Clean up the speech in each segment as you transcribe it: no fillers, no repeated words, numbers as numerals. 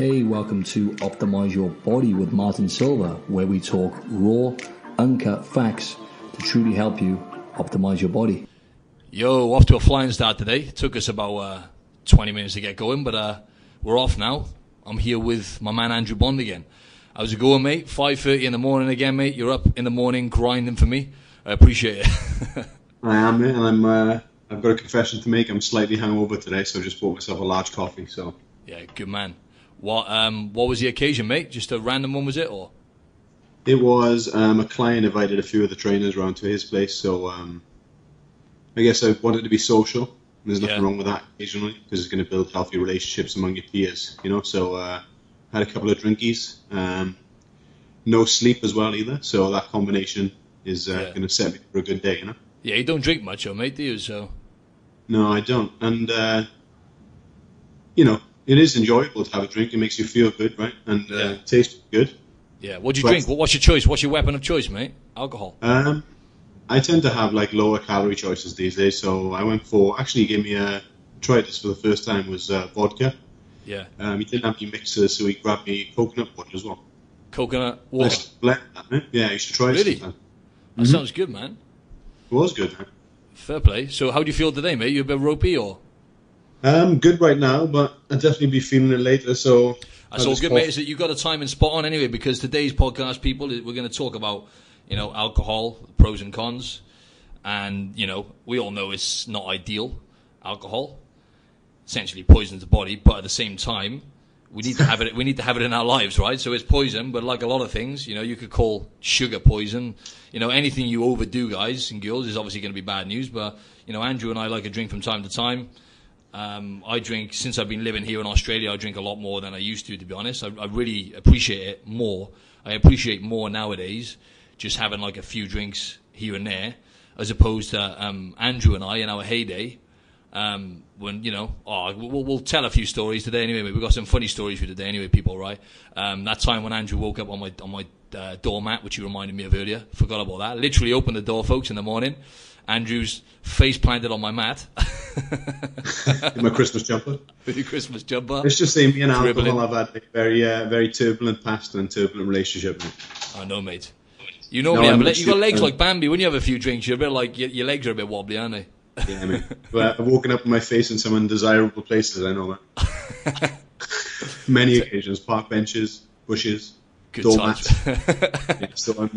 Hey, welcome to Optimize Your Body with Martin Silva, where we talk raw, uncut facts to truly help you optimize your body. Yo, off to a flying start today. It took us about 20 minutes to get going, but we're off now. I'm here with my man Andrew Bond again. How's it going, mate? 5:30 in the morning again, mate. You're up in the morning grinding for me. I appreciate it. I am, mate, and I've got a confession to make. I'm slightly hungover today, so I just bought myself a large coffee. So yeah, good man. What was the occasion, mate? Just a random one, was it, or? it was a client invited a few of the trainers around to his place, so I guess I wanted to be social. There's nothing wrong with that occasionally, because it's going to build healthy relationships among your peers, you know. So had a couple of drinkies, no sleep as well either. So that combination is going to set me for a good day, you know. Yeah, you don't drink much, though, mate, do you? So. No, I don't, and you know, it is enjoyable to have a drink. It makes you feel good, right? And it tastes good. Yeah. What do you drink? What's your choice? What's your weapon of choice, mate? Alcohol. I tend to have like lower calorie choices these days, so I went for. Actually, he gave me tried this for the first time, was vodka. Yeah. He didn't have any mixers, so he grabbed me coconut water as well. Coconut water. Blend that, man. Yeah, you should try it. Really? Sometime. That sounds good, man. It was good, man. Fair play. So, how do you feel today, mate? You a bit ropey, or? Good right now, but I'll definitely be feeling it later. So that's all good, mate. Is that you got a time and spot on anyway? Because today's podcast, people, we're going to talk about, you know, alcohol, pros and cons, and you know, we all know it's not ideal. Alcohol essentially poisons the body, but at the same time, we need to have it. We need to have it in our lives, right? So it's poison, but like a lot of things, you know, you could call sugar poison. You know, anything you overdo, guys and girls, is obviously going to be bad news. But you know, Andrew and I like a drink from time to time. I drink, since I've been living here in Australia, I drink a lot more than I used to be honest. I really appreciate it more. I appreciate more nowadays just having like a few drinks here and there, as opposed to Andrew and I in our heyday, when, you know, we'll tell a few stories today anyway. We've got some funny stories for today anyway, people, right? That time when Andrew woke up on my doormat, which you reminded me of earlier, forgot about that. Literally opened the door, folks, in the morning. Andrew's face planted on my mat. In my Christmas jumper. With your Christmas jumper. It's just saying, me and alcohol have had a very turbulent past and turbulent relationship. I know, mate. You know me, you got legs like Bambi. When you have a few drinks, you're a bit like, your legs are a bit wobbly, aren't they? Yeah, mate. But I've woken up with my face in some undesirable places, I know that. Many occasions, park benches, bushes, good doormats. Times. Yeah, so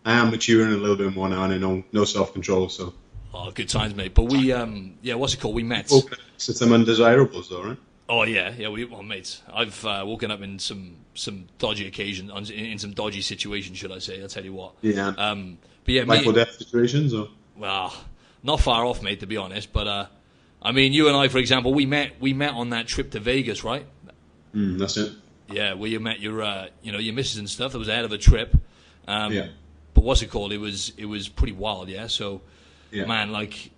I am maturing a little bit more now, and I know no self-control, so. Oh, good times, mate. But we, what's it called? We met. So some undesirables, though, right? Oh yeah, mates. I've woken up in some dodgy occasions, in some dodgy situations, should I say? I'll tell you what. Yeah. But yeah, life or death situations, or? Well, not far off, mate, to be honest. But I mean, you and I, for example, we met on that trip to Vegas, right? That's it. Yeah, where you met your missus and stuff. It was a hell of a trip. Yeah. But what's it called? It was pretty wild, yeah. So, man, like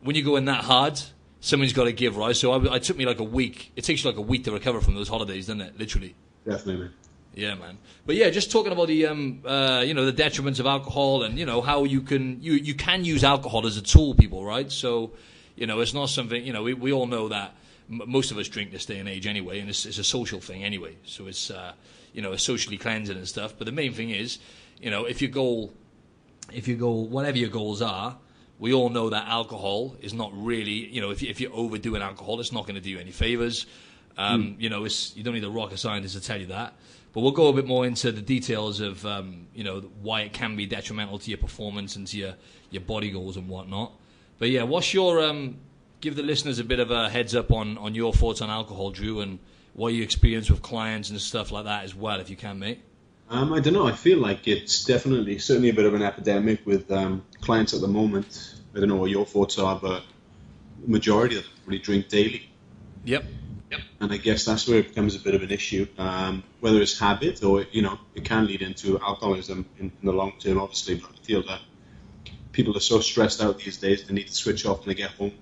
when you go in that hard, something's got to give, right? So it took me like a week. It takes you like a week to recover from those holidays, doesn't it? Literally. Definitely. Yeah, man. But yeah, just talking about the the detriments of alcohol, and you know how you can use alcohol as a tool, people, right? So, you know, it's not something, you know, we all know that most of us drink this day and age anyway, and it's a social thing anyway. So it's it's socially cleansing and stuff. But the main thing is, you know, if your goal, whatever your goals are, we all know that alcohol is not really, you know, if you're overdoing alcohol, it's not going to do you any favors. You know, you don't need a rocket scientist to tell you that. But we'll go a bit more into the details of, why it can be detrimental to your performance and to your body goals and whatnot. But yeah, what's your, give the listeners a bit of a heads up on your thoughts on alcohol, Drew, and what you experience with clients and stuff like that as well, if you can, mate. I don't know. I feel like it's certainly a bit of an epidemic with clients at the moment. I don't know what your thoughts are, but the majority of them really drink daily. Yep. And I guess that's where it becomes a bit of an issue, whether it's habit or, you know, it can lead into alcoholism in the long term, obviously. But I feel that people are so stressed out these days, they need to switch off when they get home.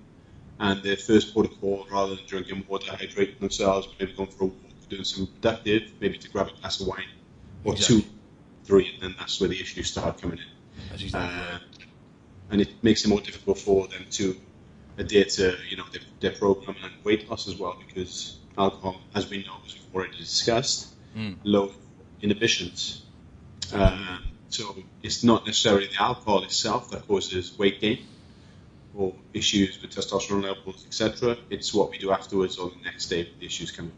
And their first port of call, rather than drinking water, hydrating themselves, maybe going for a walk, doing some productive, maybe to grab a glass of wine. Or exactly. 2, 3, and then that's where the issues start coming in. That's exactly right. And it makes it more difficult for them to adhere to, you know, their program and weight loss as well, because alcohol, as we know, as we've already discussed, low inhibitions. So it's not necessarily the alcohol itself that causes weight gain or issues with testosterone levels, etc. It's what we do afterwards or the next day when the issues come in.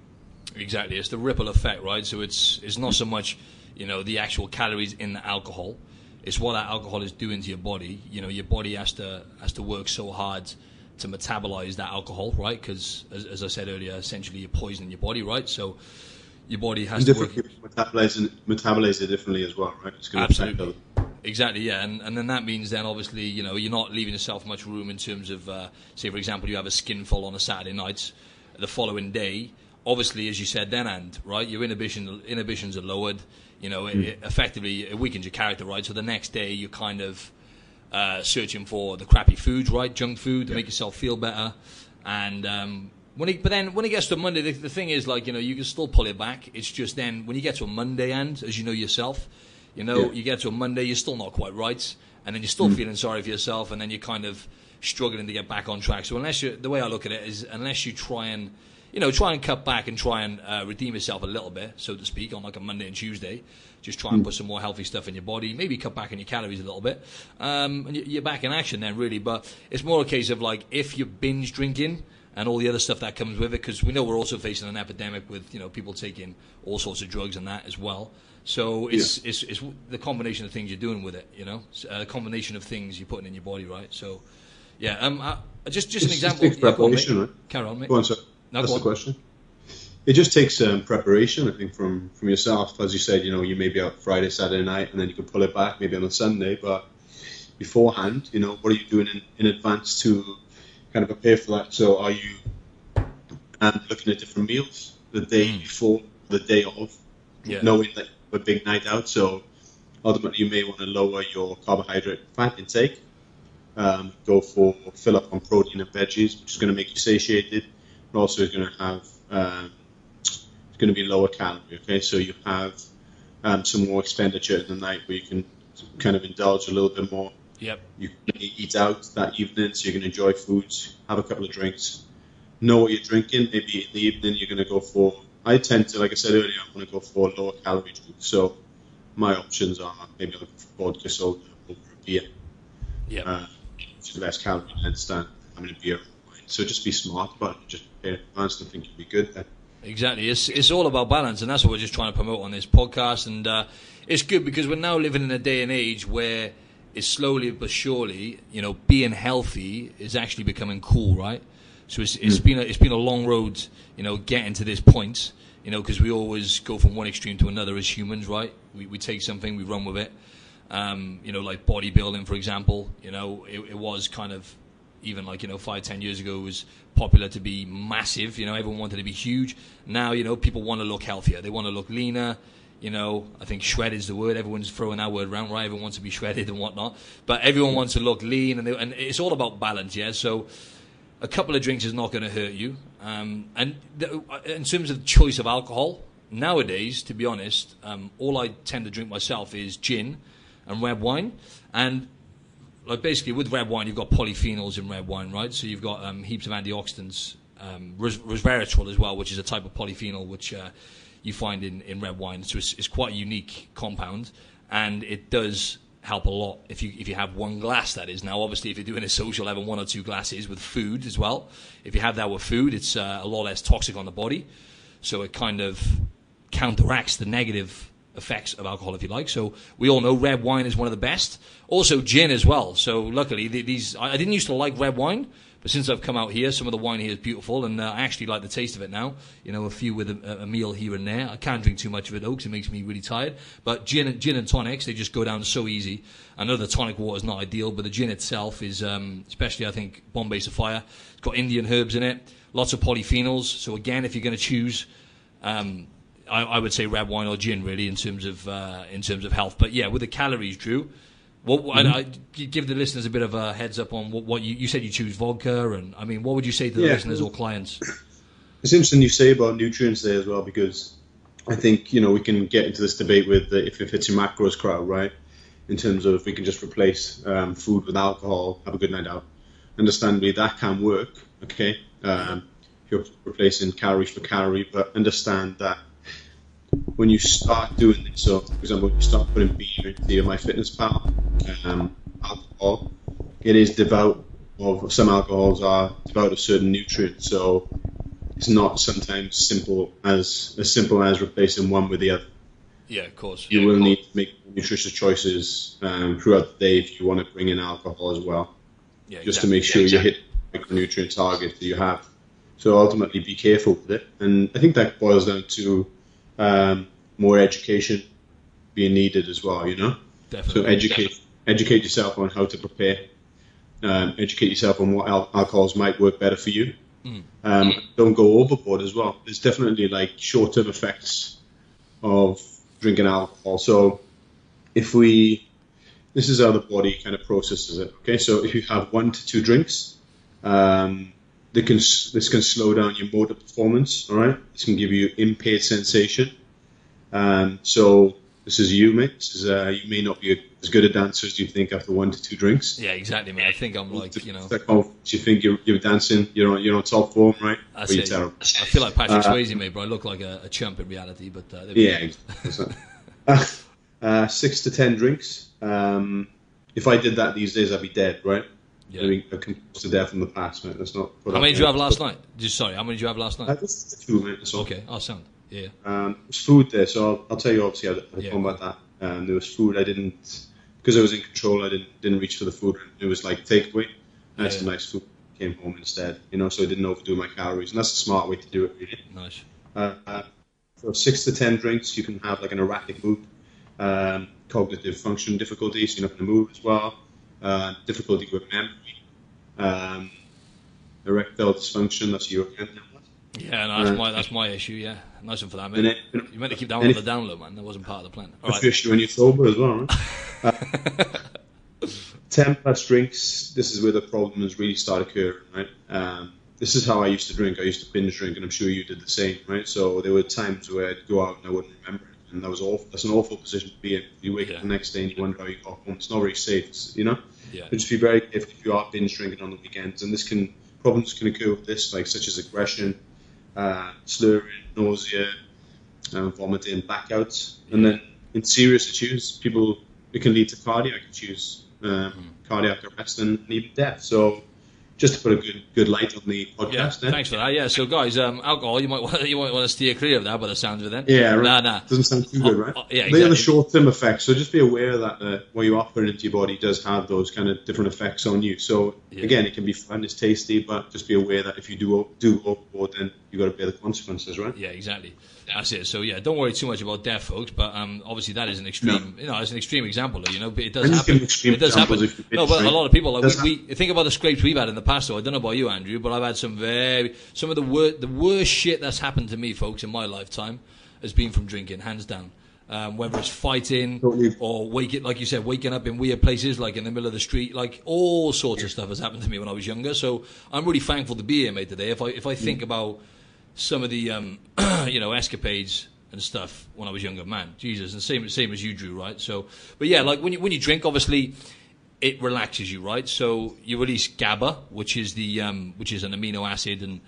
Exactly, it's the ripple effect, right? So it's not so much, the actual calories in the alcohol. It's what that alcohol is doing to your body. Your body has to work so hard to metabolize that alcohol, right? Because as I said earlier, essentially you're poisoning your body, right? So your body has to work. Metabolize it differently as well, right? It's going to Absolutely. Exactly, yeah, and then that means then obviously you're not leaving yourself much room in terms of say for example you have a skinful on a Saturday night, the following day, obviously as you said then, and right, your inhibitions are lowered, it effectively it weakens your character, right? So the next day you're kind of searching for the crappy foods, right, junk food to make yourself feel better, and when it gets to Monday, the thing is you can still pull it back. It's just then when you get to a Monday, and as you know yourself. You get to a Monday, you're still not quite right, and then you're still feeling sorry for yourself, and then you're kind of struggling to get back on track. So the way I look at it is, unless you try and cut back and try and redeem yourself a little bit, so to speak, on like a Monday and Tuesday, just try and put some more healthy stuff in your body, maybe cut back on your calories a little bit, and you're back in action then, really. But it's more a case of if you're binge drinking and all the other stuff that comes with it, because we know we're also facing an epidemic with people taking all sorts of drugs and that as well. So it's the combination of things you're doing with it, a combination of things you're putting in your body, right? So, yeah, just an example. It takes preparation, right? Carry on, mate. Go on, sir. That's the question. It just takes preparation, I think, from yourself. As you said, you may be out Friday, Saturday night, and then you can pull it back maybe on a Sunday. But beforehand, what are you doing in advance to kind of prepare for that? So are you looking at different meals the day before, the day of, knowing that a big night out, so ultimately you may want to lower your carbohydrate fat intake, fill up on protein and veggies, which is going to make you satiated, but also is going to have it's going to be lower calorie. Okay, so you have some more expenditure in the night where you can kind of indulge a little bit more. Yep. You can eat out that evening, so you can enjoy foods, have a couple of drinks, know what you're drinking. Maybe in the evening you're going to go for. I tend to, like I said earlier, I want to go for lower calorie drinks. So my options are maybe looking for vodka, soda, over a beer. Yeah. Which is less calorie dense than having a beer or wine. So just be smart about it. Just prepare in advance and think you'll be good then. Exactly. It's all about balance, and that's what we're just trying to promote on this podcast. And it's good because we're now living in a day and age where it's slowly but surely, being healthy is actually becoming cool, right? So it's been a long road, getting to this point, because we always go from one extreme to another as humans, right? We take something, we run with it. Like bodybuilding, for example, it was kind of even 5-10 years ago, it was popular to be massive. Everyone wanted to be huge. Now, people want to look healthier. They want to look leaner. I think shred is the word. Everyone's throwing that word around, right? Everyone wants to be shredded and whatnot. But everyone wants to look lean, and it's all about balance, yeah? So a couple of drinks is not going to hurt you. In terms of choice of alcohol, nowadays, to be honest, all I tend to drink myself is gin and red wine. And basically with red wine, you've got polyphenols in red wine, right? So you've got heaps of antioxidants, resveratrol as well, which is a type of polyphenol which you find in red wine. So it's quite a unique compound, and it does help a lot if you have one glass, that is. Now, obviously, if you're doing a social, having 1 or 2 glasses with food as well, if you have that with food, it's a lot less toxic on the body. So it kind of counteracts the negative effects of alcohol, if you like. So we all know red wine is one of the best. Also gin as well. So luckily, I didn't used to like red wine, but since I've come out here, some of the wine here is beautiful, and I actually like the taste of it now. A few with a meal here and there. I can't drink too much of it though, because it makes me really tired. But gin and tonics, they just go down so easy. I know the tonic water is not ideal, but the gin itself is, especially I think Bombay Sapphire, it's got Indian herbs in it, lots of polyphenols. So again, if you're going to choose, I would say red wine or gin, really, in terms of health. But yeah, with the calories, Drew. I give the listeners a bit of a heads up on what you said you choose vodka, and I mean, what would you say to the listeners or clients? It's interesting you say about nutrients there as well, because I think we can get into this debate with if it's a macros crowd, right? In terms of if we can just replace food with alcohol, have a good night out. Understandably, that can work, okay? you're replacing calorie for calorie, but understand that when you start doing this, so for example, when you start putting beer into your MyFitnessPal, alcohol, it is devout of some alcohols are devout of certain nutrients, so it's not sometimes simple as replacing one with the other. Yeah, of course. You will need to make nutritious choices throughout the day if you want to bring in alcohol as well. Yeah, just to make sure you hit the micronutrient target that you have. So ultimately, be careful with it. And I think that boils down to more education being needed as well, you know? Definitely. So educate yourself on how to prepare. Educate yourself on what alcohols might work better for you. Don't go overboard as well. There's definitely like short-term effects of drinking alcohol. So this is how the body kind of processes it. Okay, so if you have 1 to 2 drinks, this can slow down your motor performance. All right, this can give you impaired sensation. So this is you, mate. This is you may not be as good a dancer as you think after 1 to 2 drinks. Yeah, exactly, mate. I think I'm like, you know, you think you're dancing, you're on top form, right? That's it. Terrible. I feel like Patrick Swayze, mate, but I look like a chump in reality. But yeah, exactly. 6 to 10 drinks. If I did that these days, I'd be dead, right? Yeah. I mean, a composed to death from the past, mate. That's not. How many did you have last night? How many did you have last night? Just 2, mate. Okay, I'll sound. Yeah. There's food there, so I'll tell you obviously how to talk about that. There was food I didn't, because I was in control. I didn't reach for the food. It was like takeaway. I had some nice food. Came home instead, you know, so I didn't overdo my calories, and that's a smart way to do it, really. Nice. So 6 to 10 drinks, you can have like an erratic mood, cognitive function difficulties, you're not going to move as well, difficulty with memory, erectile dysfunction. That's you again. Yeah, no, that's my issue. Yeah, nice one for that, mate. You meant to keep that one on the download, man. That wasn't part of the plan. All right. Issue when you're sober as well, right? 10 plus drinks. This is where the problems really start occurring, right? This is how I used to drink. I used to binge drink, and I'm sure you did the same, right? So there were times where I'd go out and I wouldn't remember it, and that was awful. That's an awful position to be in. You wake up the next day and you wonder how you got home. It's not very safe, you know. Yeah. But just be very careful if you are binge drinking on the weekends, and problems can occur with this, like such as aggression, slurring, nausea, vomiting, blackouts, and then in serious issues, it can lead to cardiac issues, cardiac arrest, and even death. So, just to put a good light on the podcast. Yeah, thanks for that. Yeah, so guys, alcohol, you might want to steer clear of that by the sounds of it. Then. Yeah, right. Nah. Doesn't sound too good, right? Yeah, exactly. They are the short-term effects. So just be aware that what you are putting into your body does have those kind of different effects on you. So again, it can be fun, it's tasty, but just be aware that if you do overboard, then you got to bear the consequences, right? Yeah, exactly. That's it. So yeah, don't worry too much about death, folks. But obviously that is an extreme. No. You know, it's an extreme example. You know, but it does happen. It does happen. No, but a lot of people like we think about the scrapes we've had in the past. So I don't know about you, Andrew, but I've had some of the worst shit that's happened to me, folks, in my lifetime has been from drinking, hands down. Whether it's fighting or like you said, waking up in weird places, like in the middle of the street, like all sorts of stuff has happened to me when I was younger. So I'm really thankful to be here, mate, today. If I think about some of the escapades and stuff when I was younger, man, Jesus, and same as you, Drew, right? So, but yeah, like when you drink, obviously it relaxes you, right? So you release GABA, which is an amino acid and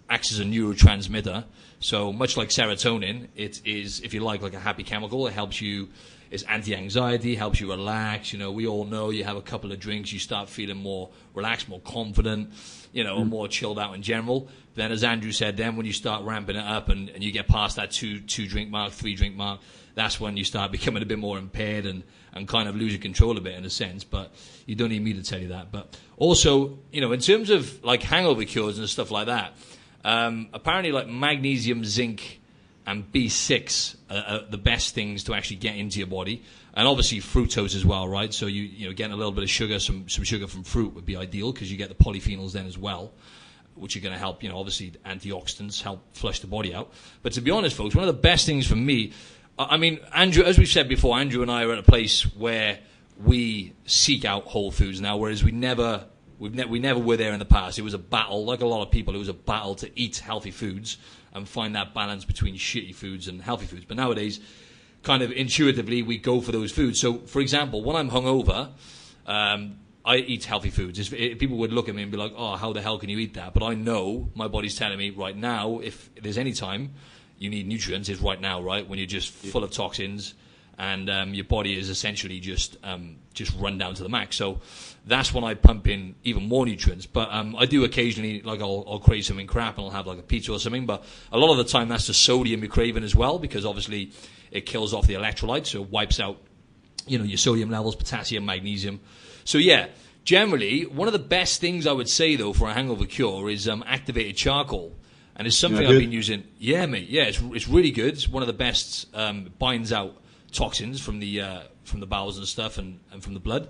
acts as a neurotransmitter. So much like serotonin, it is, if you like a happy chemical. It helps you. It's anti-anxiety, helps you relax. You know, we all know you have a couple of drinks, you start feeling more relaxed, more confident, more chilled out in general. Then, as Andrew said, then when you start ramping it up and you get past that two drink mark, 3 drink mark, that's when you start becoming a bit more impaired and kind of losing control a bit in a sense. But you don't need me to tell you that. But also, in terms of like hangover cures and stuff like that, apparently like magnesium, zinc, and B6 are the best things to actually get into your body. And obviously fructose as well, right? So you getting a little bit of sugar, some sugar from fruit would be ideal because you get the polyphenols then as well, which are going to help, obviously antioxidants help flush the body out. But to be honest, folks, one of the best things for me, I mean, Andrew, as we've said before, Andrew and I are at a place where we seek out whole foods now, whereas we never were there in the past. It was a battle, like a lot of people, it was a battle to eat healthy foods and find that balance between shitty foods and healthy foods. But nowadays, kind of intuitively, we go for those foods. So, for example, when I'm hungover, I eat healthy foods. People would look at me and be like, "Oh, how the hell can you eat that?" But I know my body's telling me right now, if there's any time you need nutrients, it's right now, right? When you're just full of toxins and your body is essentially just run down to the max. So that's when I pump in even more nutrients. But I do occasionally, like I'll crave something crap and I'll have like a pizza or something. But a lot of the time that's the sodium you're craving as well, because obviously it kills off the electrolytes, so it wipes out, your sodium levels, potassium, magnesium. So yeah, generally, one of the best things I would say, though, for a hangover cure is activated charcoal. And it's something I've been using. Yeah, mate. Yeah, it's really good. It's one of the best. Binds out toxins from the bowels and stuff and from the blood.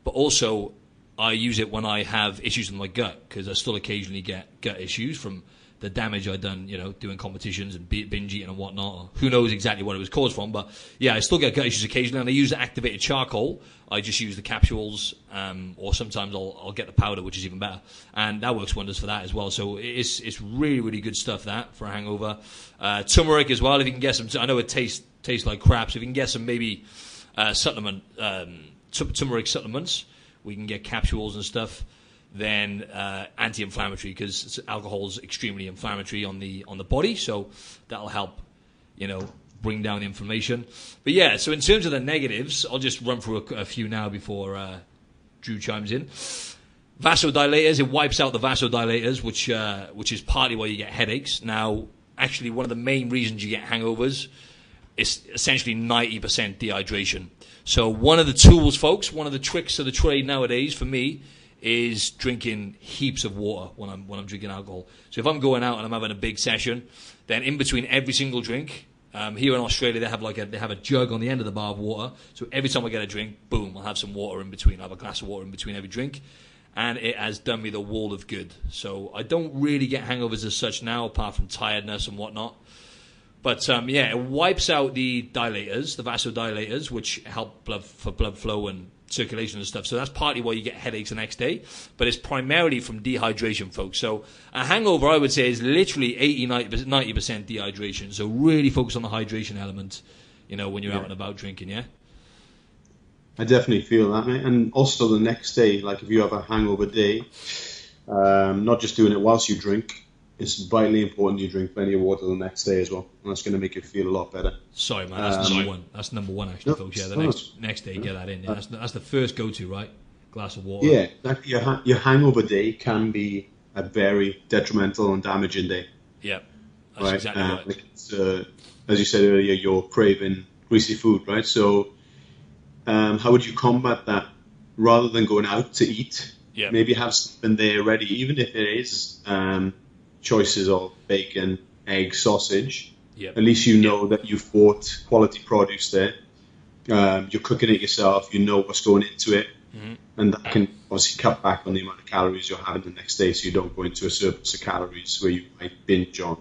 But also, I use it when I have issues with my gut, because I still occasionally get gut issues from the damage I've done, doing competitions and binge eating and whatnot. Or who knows exactly what it was caused from, but yeah, I still get gut issues occasionally, and I use the activated charcoal. I just use the capsules, or sometimes I'll get the powder, which is even better, and that works wonders for that as well. So it's really, really good stuff, that, for a hangover. Turmeric as well, if you can get some. I know it tastes like crap, so if you can get some maybe turmeric supplements, we can get capsules and stuff. Then anti-inflammatory, because alcohol is extremely inflammatory on the body, so that'll help, bring down the inflammation. But yeah, so in terms of the negatives, I'll just run through a few now before Drew chimes in. Vasodilators, it wipes out the vasodilators, which is partly why you get headaches. Now, actually, one of the main reasons you get hangovers is essentially 90% dehydration. So one of the tools, folks, one of the tricks of the trade nowadays for me is drinking heaps of water when I'm drinking alcohol. So if I'm going out and I'm having a big session, then in between every single drink, here in Australia they have a jug on the end of the bar of water. So every time I get a drink, boom, I'll have some water in between. I'll have a glass of water in between every drink, and it has done me the world of good. So I don't really get hangovers as such now, apart from tiredness and whatnot. But it wipes out the dilators, the vasodilators, which help blood flow and circulation and stuff. So that's partly why you get headaches the next day, but it's primarily from dehydration, folks. So a hangover, I would say, is literally 90% dehydration. So really focus on the hydration element, when you're out and about drinking, yeah? I definitely feel that, mate. And also the next day, like if you have a hangover day, not just doing it whilst you drink, it's vitally important you drink plenty of water the next day as well, and that's going to make you feel a lot better. Sorry, man, that's number one. That's number one, actually, folks. Yeah, the next day, get that in. Yeah, that's the first go-to, right? Glass of water. Yeah, your hangover day can be a very detrimental and damaging day. Yeah, that's exactly right. Like as you said earlier, you're craving greasy food, right? So how would you combat that? Rather than going out to eat, maybe have something there ready, even if it is choices of bacon, egg, sausage. At least you know that you've bought quality produce there. You're cooking it yourself. You know what's going into it, and that can obviously cut back on the amount of calories you're having the next day, so you don't go into a surplus of calories where you might binge on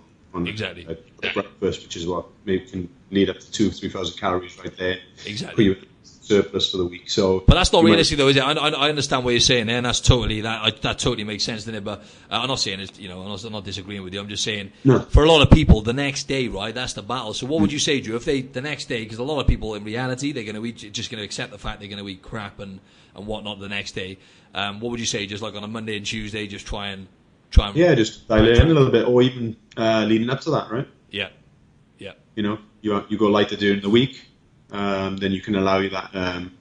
exactly breakfast, which is what maybe can lead up to 2,000-3,000 calories right there. Exactly. Surplus for the week. So, but that's not realistic, though, is it? I understand what you're saying there, and that's totally that totally makes sense, doesn't it? But I'm not saying it's, I'm not disagreeing with you. I'm just saying for a lot of people, the next day, right? That's the battle. So what would you say, Drew? If the next day, because a lot of people in reality they're going to just going to accept the fact they're going to eat crap and whatnot the next day. What would you say? Just like on a Monday and Tuesday, just try and just dial it in a little bit, or even leading up to that, right? Yeah. You go lighter during the week. Then you can allow you that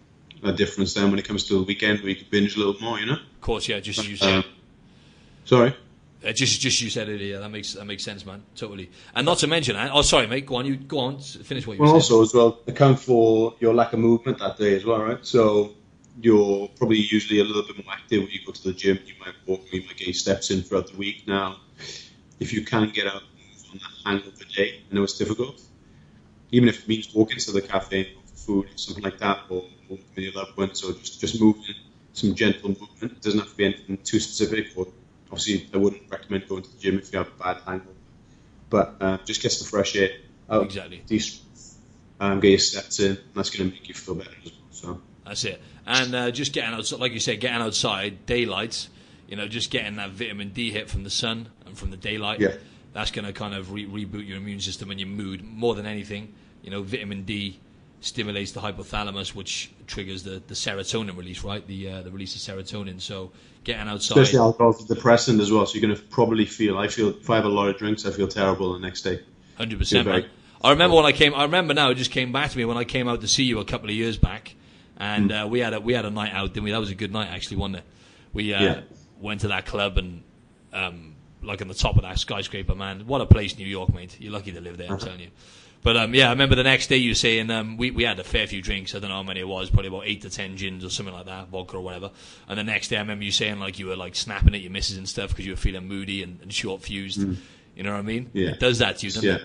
difference then when it comes to the weekend where you can binge a little more, Of course, yeah, just you said. Sorry? Just you said it, yeah, that makes sense, man, totally. And not to mention, sorry, mate, go on, finish what you were saying. Also, as well, account for your lack of movement that day as well, right? So you're probably usually a little bit more active when you go to the gym. You might walk, you might get your steps in throughout the week. Now, if you can get out on that hangover day, I know it's difficult. Even if it means walking to the cafe for food, something like that, or with your loved ones, or just moving, some gentle movement. It doesn't have to be anything too specific. Or obviously, I wouldn't recommend going to the gym if you have a bad hangover. But just get some fresh air out. Exactly. Get your steps in. And that's going to make you feel better as well. So that's it. And just getting outside, like you said, getting outside, daylight. Just getting that vitamin D hit from the sun and from the daylight. Yeah. That's going to kind of reboot your immune system and your mood more than anything. Vitamin D stimulates the hypothalamus, which triggers the serotonin release, right? The release of serotonin. So getting outside. Especially alcohol's a depressant as well, so you're going to probably feel. I feel if I have a lot of drinks, I feel terrible the next day. 100%. Man. I remember I remember now. It just came back to me when I came out to see you a couple of years back, and we had a night out, didn't we? That was a good night, actually, wasn't it? We went to that club and like on the top of that skyscraper, man. What a place, New York, mate. You're lucky to live there, I'm telling you. But I remember the next day you saying we had a fair few drinks. I don't know how many it was, probably about 8 to 10 gins or something like that, vodka or whatever. And the next day I remember you saying like you were like snapping at your missus and stuff because you were feeling moody and short fused. You know what I mean? Yeah. It does that to you, doesn't it?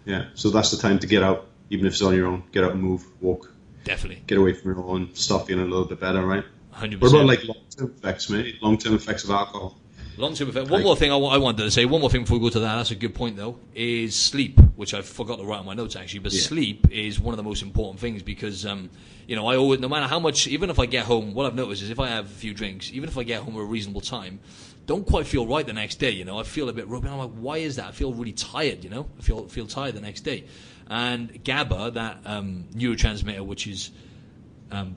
Yeah. So that's the time to get out, even if it's on your own. Get out and move, walk. Definitely. Get away from your own, stop feeling a little bit better, right? 100%. What about like long-term effects, mate? Long-term effects of alcohol. Long-term effect. One more thing I wanted to say. One more thing before we go to that. That's a good point, though. Is sleep, which I forgot to write on my notes actually. But sleep is one of the most important things because, I always, no matter how much, even if I get home, what I've noticed is if I have a few drinks, even if I get home at a reasonable time, don't quite feel right the next day. I feel a bit rubby. I'm like, why is that? I feel really tired. I feel tired the next day. And GABA, that neurotransmitter, which is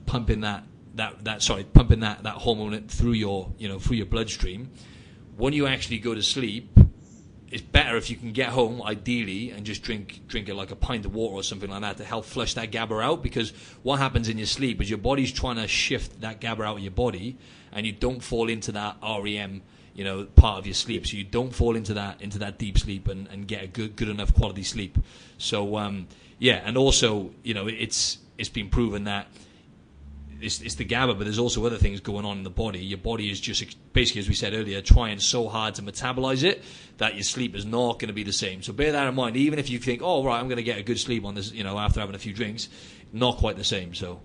pumping that hormone through your bloodstream. When you actually go to sleep, it's better if you can get home, ideally, and just drink it like a pint of water or something like that to help flush that GABA out. Because what happens in your sleep is your body's trying to shift that GABA out of your body, and you don't fall into that REM, part of your sleep. So you don't fall into that deep sleep and get a good enough quality sleep. So and also it's been proven that. It's the GABA, but there's also other things going on in the body. Your body is just basically, as we said earlier, trying so hard to metabolize it that your sleep is not going to be the same. So bear that in mind. Even if you think, oh, right, I'm going to get a good sleep on this, after having a few drinks, not quite the same. So,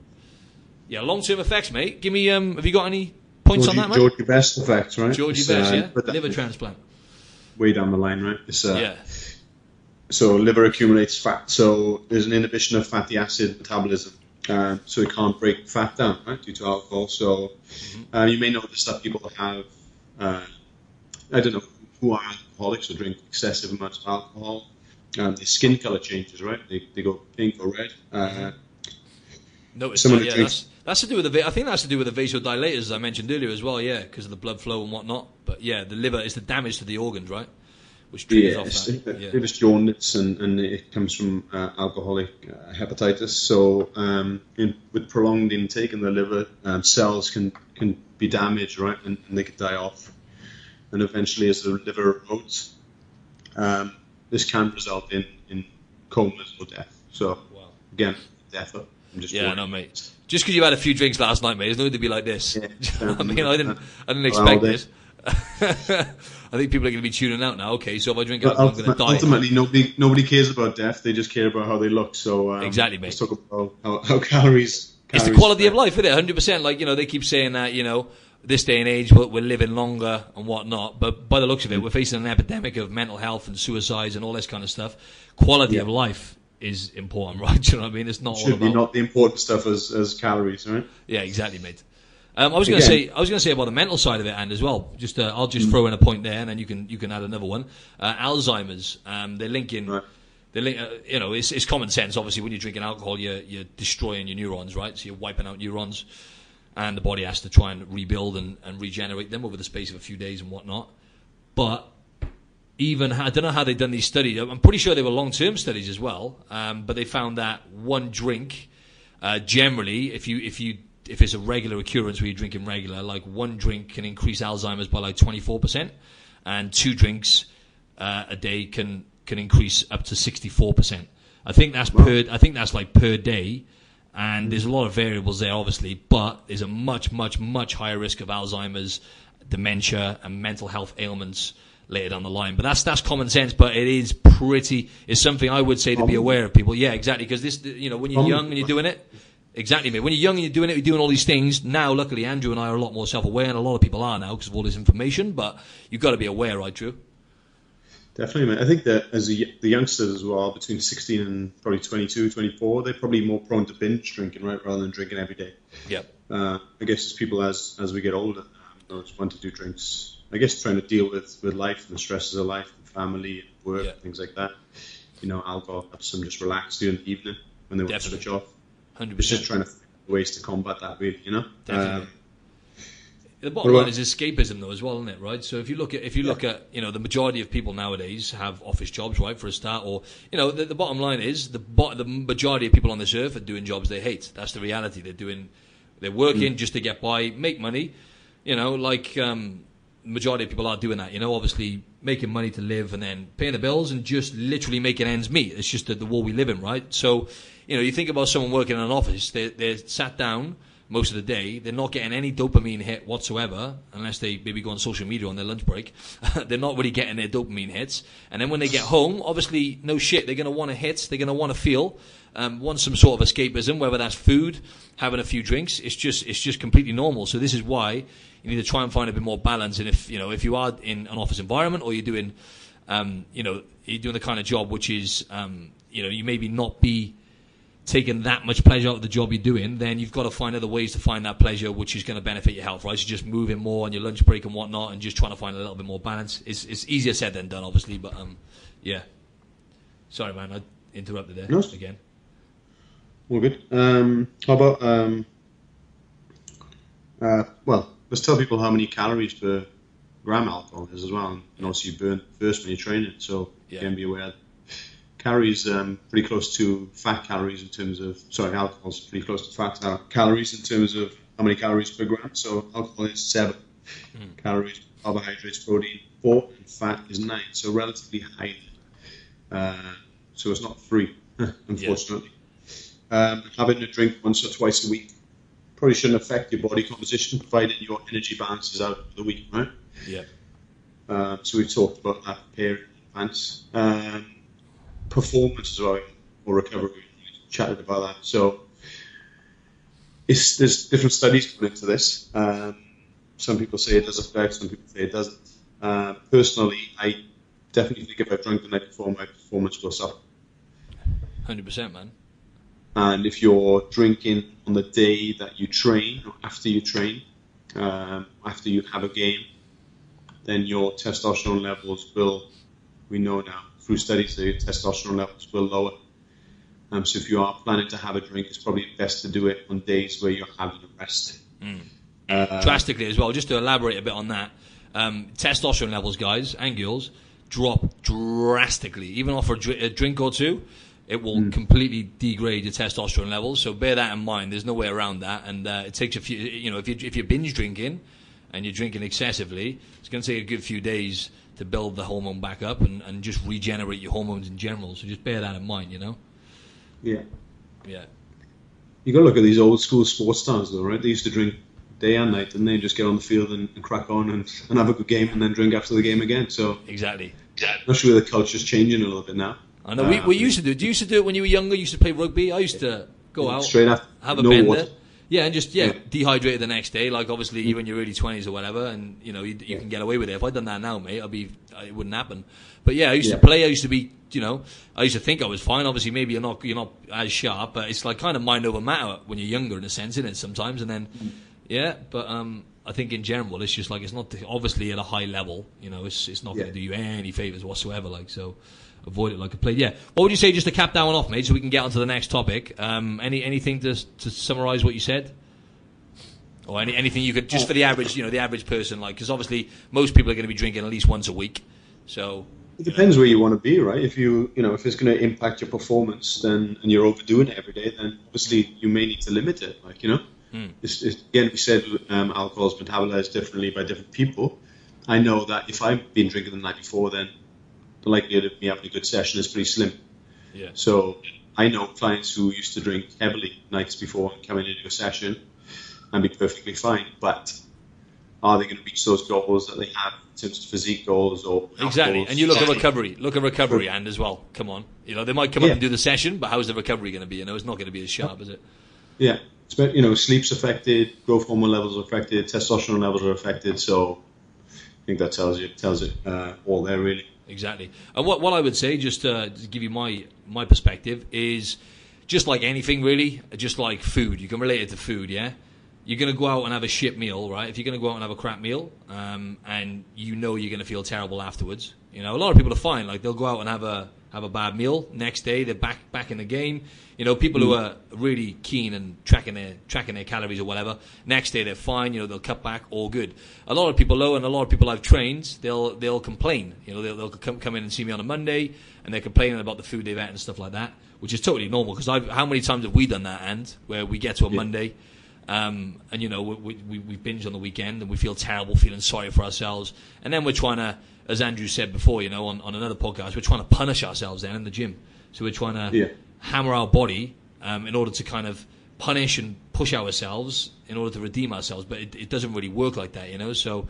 long-term effects, mate. Give me, have you got any points on that, mate? Georgie Best effects, right? Georgie Best, liver transplant. Way down the line, right? So liver accumulates fat. So there's an inhibition of fatty acid metabolism. So it can't break fat down, right, due to alcohol. So you may notice that people have, I don't know, who are alcoholics or drink excessive amounts of alcohol. Their skin color changes, right? They go pink or red. Notice that, that's to do with I think that's to do with the vasodilators, as I mentioned earlier as well, because of the blood flow and whatnot. But the liver is the damage to the organs, right? Which triggers off that. It was jaundice, and it comes from alcoholic hepatitis. So with prolonged intake in the liver, cells can be damaged, right, and they could die off. And eventually, as the liver erodes, this can result in comas or death. So again, death. I'm just no, mate. Just because you had a few drinks last night, mate, there's no need to be like this. I mean, I didn't expect this. I think people are going to be tuning out now. Okay, so if I drink alcohol, I'm going to die. Ultimately, nobody cares about death. They just care about how they look. So exactly, mate. Let's talk about how calories. It's the quality of life, isn't it? 100%. Like they keep saying that this day and age we're living longer and whatnot. But by the looks of it, we're facing an epidemic of mental health and suicides and all this kind of stuff. Quality of life is important, right? Do you know what I mean? It's not all about. Should be not the important stuff as calories, right? Yeah, exactly, mate. I was going to say about the mental side of it, and as well. I'll just throw in a point there, and then you can add another one. Alzheimer's. They're linking. Right. It's common sense. Obviously, when you're drinking alcohol, you're destroying your neurons, right? So you're wiping out neurons, and the body has to try and rebuild and regenerate them over the space of a few days and whatnot. But I don't know how they've done these studies. I'm pretty sure they were long-term studies as well. But they found that one drink, generally, if it's a regular occurrence where you're drinking regular, like one drink can increase Alzheimer's by like 24%, and 2 drinks a day can increase up to 64%. I think that's like per day, and there's a lot of variables there, obviously, but there's a much, much, much higher risk of Alzheimer's, dementia, and mental health ailments later down the line. But that's common sense, but it's something I would say to be aware of, people. Yeah, exactly, because this, when you're young and you're doing it. Exactly, mate. When you're young and you're doing all these things, now, luckily, Andrew and I are a lot more self-aware, and a lot of people are now because of all this information, but you've got to be aware, right, Drew? Definitely, mate. I think that as the youngsters as well, between 16 and probably 22, 24, they're probably more prone to binge drinking, right, rather than drinking every day. Yeah. I guess as people, as we get older, just want to do drinks, I guess trying to deal with life and the stresses of life and family and work and things like that. Alcohol helps them just relax during the evening. when they want to switch off. 100%. It's just trying to find ways to combat that, really, you know. Definitely. The bottom line is escapism, though, as well, isn't it? Right. So if you look at the majority of people nowadays have office jobs, right, for a start, or the bottom line is the majority of people on this earth are doing jobs they hate. That's the reality. They're working just to get by, make money. Majority of people are doing that. Obviously making money to live and then paying the bills and just literally making ends meet. It's just the world we live in, right? So you think about someone working in an office. They're sat down most of the day. They're not getting any dopamine hit whatsoever, unless they maybe go on social media on their lunch break. They're not really getting their dopamine hits. And then when they get home, obviously, no shit, they're going to want to hit. They're going to want to feel, want some sort of escapism, whether that's food, having a few drinks. It's just completely normal. So this is why you need to try and find a bit more balance. And if you are in an office environment, or you're doing, you're doing the kind of job which is, you maybe not be taking that much pleasure out of the job you're doing, then you've got to find other ways to find that pleasure which is going to benefit your health, right? So just moving more on your lunch break and whatnot, and just trying to find a little bit more balance. It's easier said than done, obviously, but yeah. Sorry, man, I interrupted there again. All good. How about let's tell people how many calories per gram alcohol is as well, and also you burn first when you're training, so you can be aware. Calories pretty close to fat calories in terms of alcohol's pretty close to fat calories in terms of how many calories per gram. So alcohol is 7 calories, carbohydrates, protein 4, and fat is 9. So relatively high. So it's not free, unfortunately. Having a drink once or twice a week probably shouldn't affect your body composition, provided your energy balances out for the week, right? Yeah. So we've talked about that pair in advance. Performance as well, or recovery. We chatted about that. So there's different studies coming into this. Some people say it does affect, some people say it doesn't. Personally, I definitely think if I've drunk the night before, my performance will suffer. 100%, man. And if you're drinking on the day that you train, or after you train, after you have a game, then your testosterone levels will, we know now, through studies, the testosterone levels will lower. So if you are planning to have a drink, it's probably best to do it on days where you're having a rest. Drastically as well, just to elaborate a bit on that, testosterone levels, guys and girls, drop drastically. Even after a drink or two, it will completely degrade your testosterone levels. So bear that in mind. There's no way around that. And it takes a few, if you're binge drinking and you're drinking excessively, it's going to take a good few days to build the hormone back up and just regenerate your hormones in general. So just bear that in mind, Yeah. Yeah. You got to look at these old school sports stars, though, right? They used to drink day and night, and they just get on the field and crack on and have a good game, and then drink after the game again. So exactly. I'm not sure the culture's changing a little bit now. I know. We used to do. Do you used to do it when you were younger? You used to play rugby. I used to go out straight after, have a bender. Yeah, and just dehydrated the next day. Like obviously, you're in your early 20s or whatever, and you can get away with it. If I'd done that now, mate, it wouldn't happen. But yeah, I used to play. I used to be, I used to think I was fine. Obviously, maybe you're not as sharp, but it's like kind of mind over matter when you're younger in a sense, isn't it? Sometimes, and then but I think in general, it's just like it's not obviously at a high level. It's not going to do you any favors whatsoever. Like so. Avoid it like a plague. Yeah. What would you say just to cap that one off, mate, so we can get on to the next topic? Anything to summarise what you said? Or anything you could, just for the average, the average person, like, because obviously most people are going to be drinking at least once a week. So it depends where you want to be, right? If if it's going to impact your performance, then and you're overdoing it every day, then obviously you may need to limit it. Like again, we said alcohol is metabolized differently by different people. I know that if I've been drinking the night before, then the likelihood of me having a good session is pretty slim. Yeah. So I know clients who used to drink heavily nights before and coming into a session and be perfectly fine, but are they going to reach those goals that they have in terms of physique goals or exactly? Goals? And you look at recovery, and as well. Come on, they might come up and do the session, but how's the recovery going to be? It's not going to be as sharp, is it? Yeah. Sleep's affected, growth hormone levels are affected, testosterone levels are affected. So I think that tells it all there really. Exactly. And what I would say, just to give you my perspective, is just like anything really, just like food. You can relate it to food, yeah? You're going to go out and have a shit meal, right? If you're going to go out and have a crap meal, and you're going to feel terrible afterwards. A lot of people are fine. Like, they'll go out and have a have a bad meal. Next day, they're back in the game. You know, people who are really keen and tracking their calories or whatever, next day they're fine. You know, they'll cut back, all good. A lot of people, though, and a lot of people I've trained, they'll complain. You know, they'll come in and see me on a Monday, and they're complaining about the food they've had and stuff like that, which is totally normal. Because how many times have we done that, and where we get to a Monday, and you know, we binge on the weekend and we feel terrible, feeling sorry for ourselves, and then we're trying to, as Andrew said before, you know, on another podcast, we're trying to punish ourselves then in the gym. So we're trying to hammer our body in order to kind of punish and push ourselves in order to redeem ourselves. But it doesn't really work like that, you know. So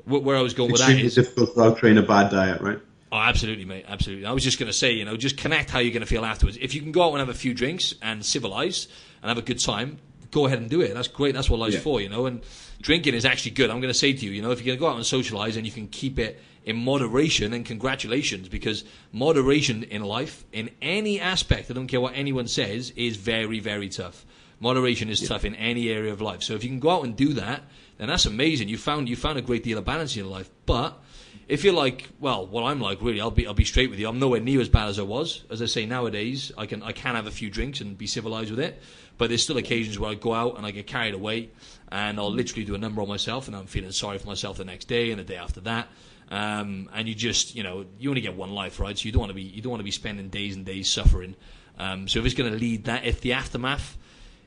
where I was going with that is... It's difficult to train a bad diet, right? Oh, absolutely, mate, absolutely. I was just going to say, you know, just connect how you're going to feel afterwards. If you can go out and have a few drinks and civilize and have a good time, go ahead and do it. That's great. That's what life's for, you know. And drinking is actually good. I'm going to say to you, you know, if you're going to go out and socialize and you can keep it in moderation, then congratulations, because moderation in life, in any aspect, I don't care what anyone says, is very, very tough. Moderation is tough in any area of life. So if you can go out and do that, then that's amazing. You found a great deal of balance in your life. But if you're like, well, what I'm like, really, I'll be straight with you. I'm nowhere near as bad as I was. As I say, nowadays, I can have a few drinks and be civilized with it. But there's still occasions where I go out and I get carried away, and I'll literally do a number on myself, and I'm feeling sorry for myself the next day and the day after that. And you just, you know, you only get one life, right? So you don't want to be spending days and days suffering. So if it's going to lead that, if the aftermath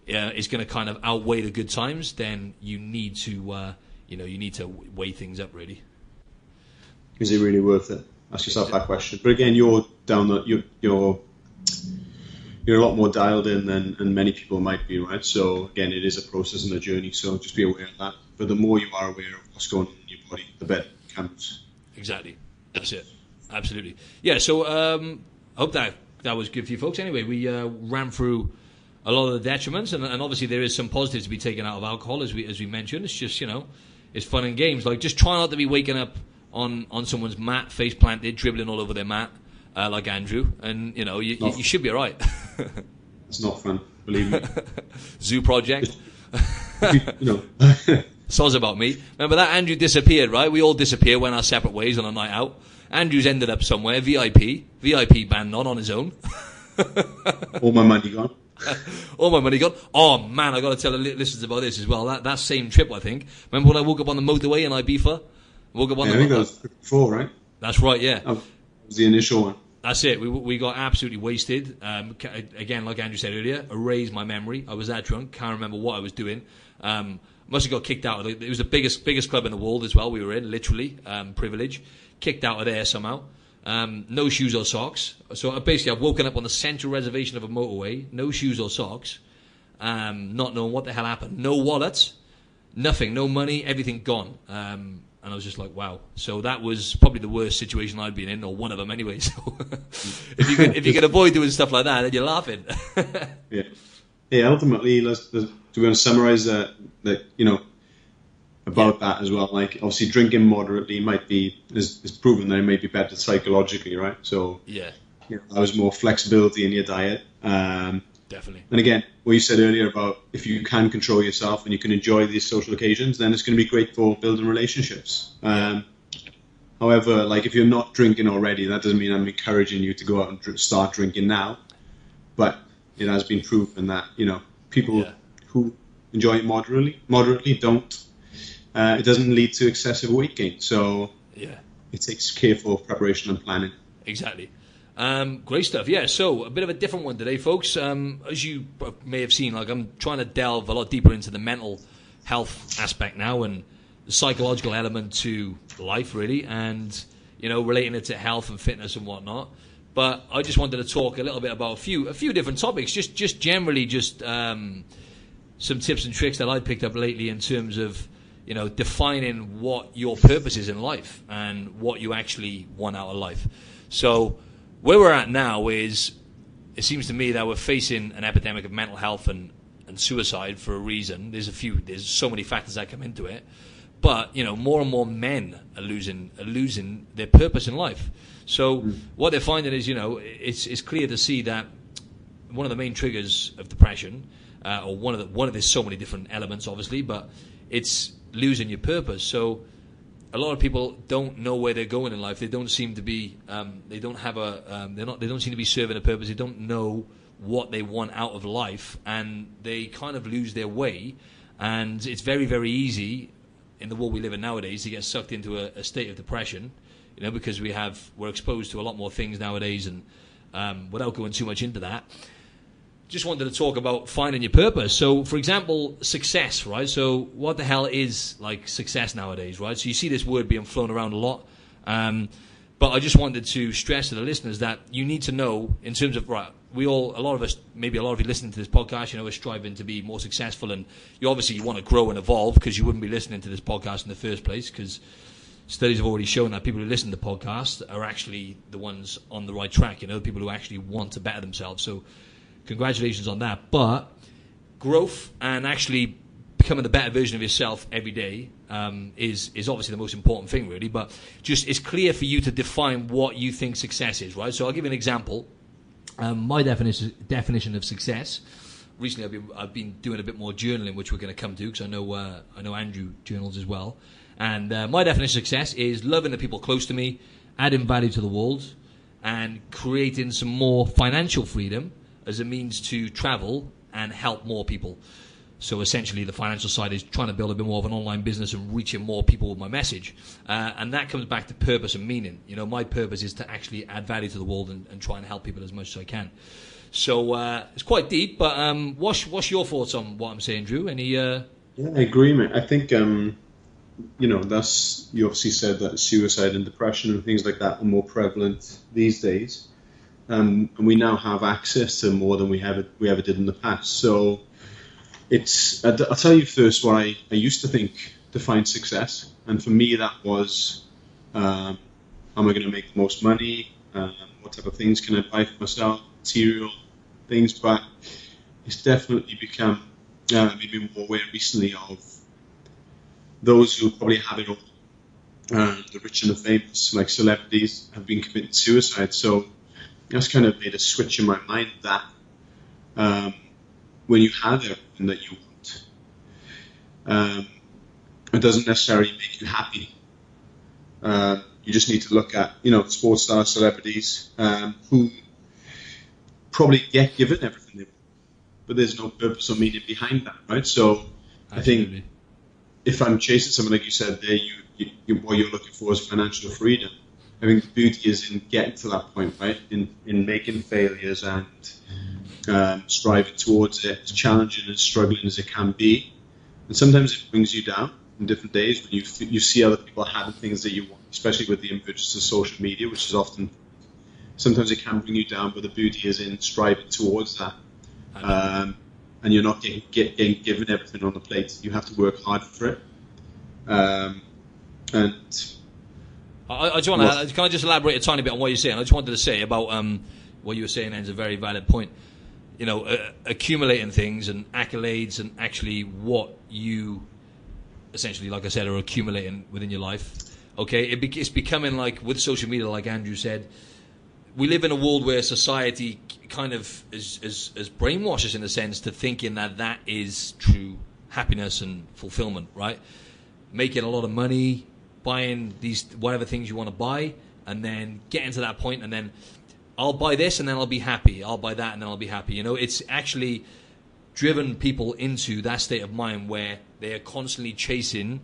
is going to kind of outweigh the good times, then you need to, you need to weigh things up, really. Is it really worth it? Ask yourself that question. But again, you're a lot more dialed in than many people might be, right? So again, it is a process and a journey. So just be aware of that. But the more you are aware of what's going on in your body, the better it becomes. Exactly. That's it. Absolutely. Yeah. So I hope that was good for you folks. Anyway, we ran through a lot of the detriments, and obviously there is some positives to be taken out of alcohol, as we mentioned. It's just, you know, it's fun and games. Like, just try not to be waking up on someone's mat, face planted, dribbling all over their mat, like Andrew, and you know you should be all right. It's not fun, believe me. Zoo project. You know. Soz about me. Remember that Andrew disappeared, right? We all disappear, went our separate ways on a night out. Andrew's ended up somewhere, VIP band on his own. All my money gone. All my money gone. Oh man, I got to tell the listeners about this as well. That same trip, I think. Remember when I woke up on the motorway in Ibiza? Woke up on I think that was before, right? That's right, yeah. That was the initial one. That's it. We got absolutely wasted. Again, like Andrew said earlier, erased my memory. I was that drunk, can't remember what I was doing. Must have got kicked out. It was the biggest club in the world as well. We were in, literally, privilege. Kicked out of there somehow. No shoes or socks. So basically, I've woken up on the central reservation of a motorway. No shoes or socks. Not knowing what the hell happened. No wallet. Nothing. No money. Everything gone. And I was just like, wow. So that was probably the worst situation I'd been in, or one of them anyway. So if you can avoid doing stuff like that, then you're laughing. Yeah. Ultimately, do we want to summarize that you know, about that as well? Like, obviously, drinking moderately is proven that it may be better psychologically, right? So yeah, you know, there's more flexibility in your diet. Definitely. And again, what you said earlier about if you can control yourself and you can enjoy these social occasions, then it's going to be great for building relationships. However, like, if you're not drinking already, that doesn't mean I'm encouraging you to go out and start drinking now. But it has been proven that, you know, people who enjoy it moderately don't. It doesn't lead to excessive weight gain. So it takes careful preparation and planning. Exactly. Great stuff. Yeah, so a bit of a different one today, folks. As you may have seen, like, I'm trying to delve a lot deeper into the mental health aspect now and the psychological element to life, really, and, you know, relating it to health and fitness and whatnot. But I just wanted to talk a little bit about a few different topics, just generally, some tips and tricks that I picked up lately in terms of, you know, defining what your purpose is in life and what you actually want out of life. So where we're at now is, it seems to me that we're facing an epidemic of mental health and suicide for a reason. There's so many factors that come into it. But, you know, more and more men are losing their purpose in life. So what they're finding is, you know, it's clear to see that one of the main triggers of depression, or there's so many different elements, obviously, but it's losing your purpose. So a lot of people don't know where they're going in life. They don't seem to be. They don't have a. They don't seem to be serving a purpose. They don't know what they want out of life, and they kind of lose their way. And it's very, very easy in the world we live in nowadays to get sucked into a state of depression. Because we're exposed to a lot more things nowadays, and without going too much into that, just wanted to talk about finding your purpose. So, for example, success, right? So, what the hell is like success nowadays, right? So, you see this word being flown around a lot, but I just wanted to stress to the listeners that you need to know in terms of, right, a lot of us, maybe a lot of you listening to this podcast, are striving to be more successful, and you want to grow and evolve, because you wouldn't be listening to this podcast in the first place, because studies have already shown that people who listen to podcasts are actually the ones on the right track, the people who actually want to better themselves. So congratulations on that. But growth and actually becoming the better version of yourself every day is obviously the most important thing, really. But just it's clear for you to define what you think success is, right? So I'll give you an example. My definition of success. Recently, I've been doing a bit more journaling, which we're going to come to, because I know Andrew journals as well. And my definition of success is loving the people close to me, adding value to the world, and creating some more financial freedom as a means to travel and help more people. So essentially, the financial side is trying to build a bit more of an online business and reaching more people with my message. And that comes back to purpose and meaning. My purpose is to actually add value to the world and try and help people as much as I can. So it's quite deep, but what's your thoughts on what I'm saying, Drew? Yeah, I agree, mate. I think you obviously said that suicide and depression and things like that are more prevalent these days, and we now have access to more than we ever did in the past. So I'll tell you first what I used to think defined success, and for me that was, am I going to make the most money? What type of things can I buy for myself? Material things, but it's definitely become maybe more aware recently of those who probably have it all. The rich and the famous, like celebrities, have been committing suicide. So that's kind of made a switch in my mind that when you have everything that you want, it doesn't necessarily make you happy. You just need to look at, sports stars, celebrities, who probably get given everything they want, but there's no purpose or meaning behind that, right? So absolutely. I think if I'm chasing something like you said there, what you're looking for is financial freedom. I think the beauty is in getting to that point, right? In making failures and striving towards it, as challenging and struggling as it can be. And sometimes it brings you down in different days when you see other people having things that you want, especially with the emergence of social media, which is often, sometimes it can bring you down, but the beauty is in striving towards that. And you're not getting given everything on the plate. You have to work hard for it. And I just want to. Can I just elaborate a tiny bit on what you're saying? I just wanted to say about what you were saying. Is a very valid point. Accumulating things and accolades, and actually what you essentially, like I said, are accumulating within your life. Okay, it's becoming like with social media, like Andrew said. We live in a world where society kind of is brainwashed us in a sense to thinking that is true happiness and fulfillment, right? Making a lot of money, buying these whatever things you want to buy, and then getting to that point, and then I'll buy this and then I'll be happy. I'll buy that and then I'll be happy. It's actually driven people into that state of mind where they are constantly chasing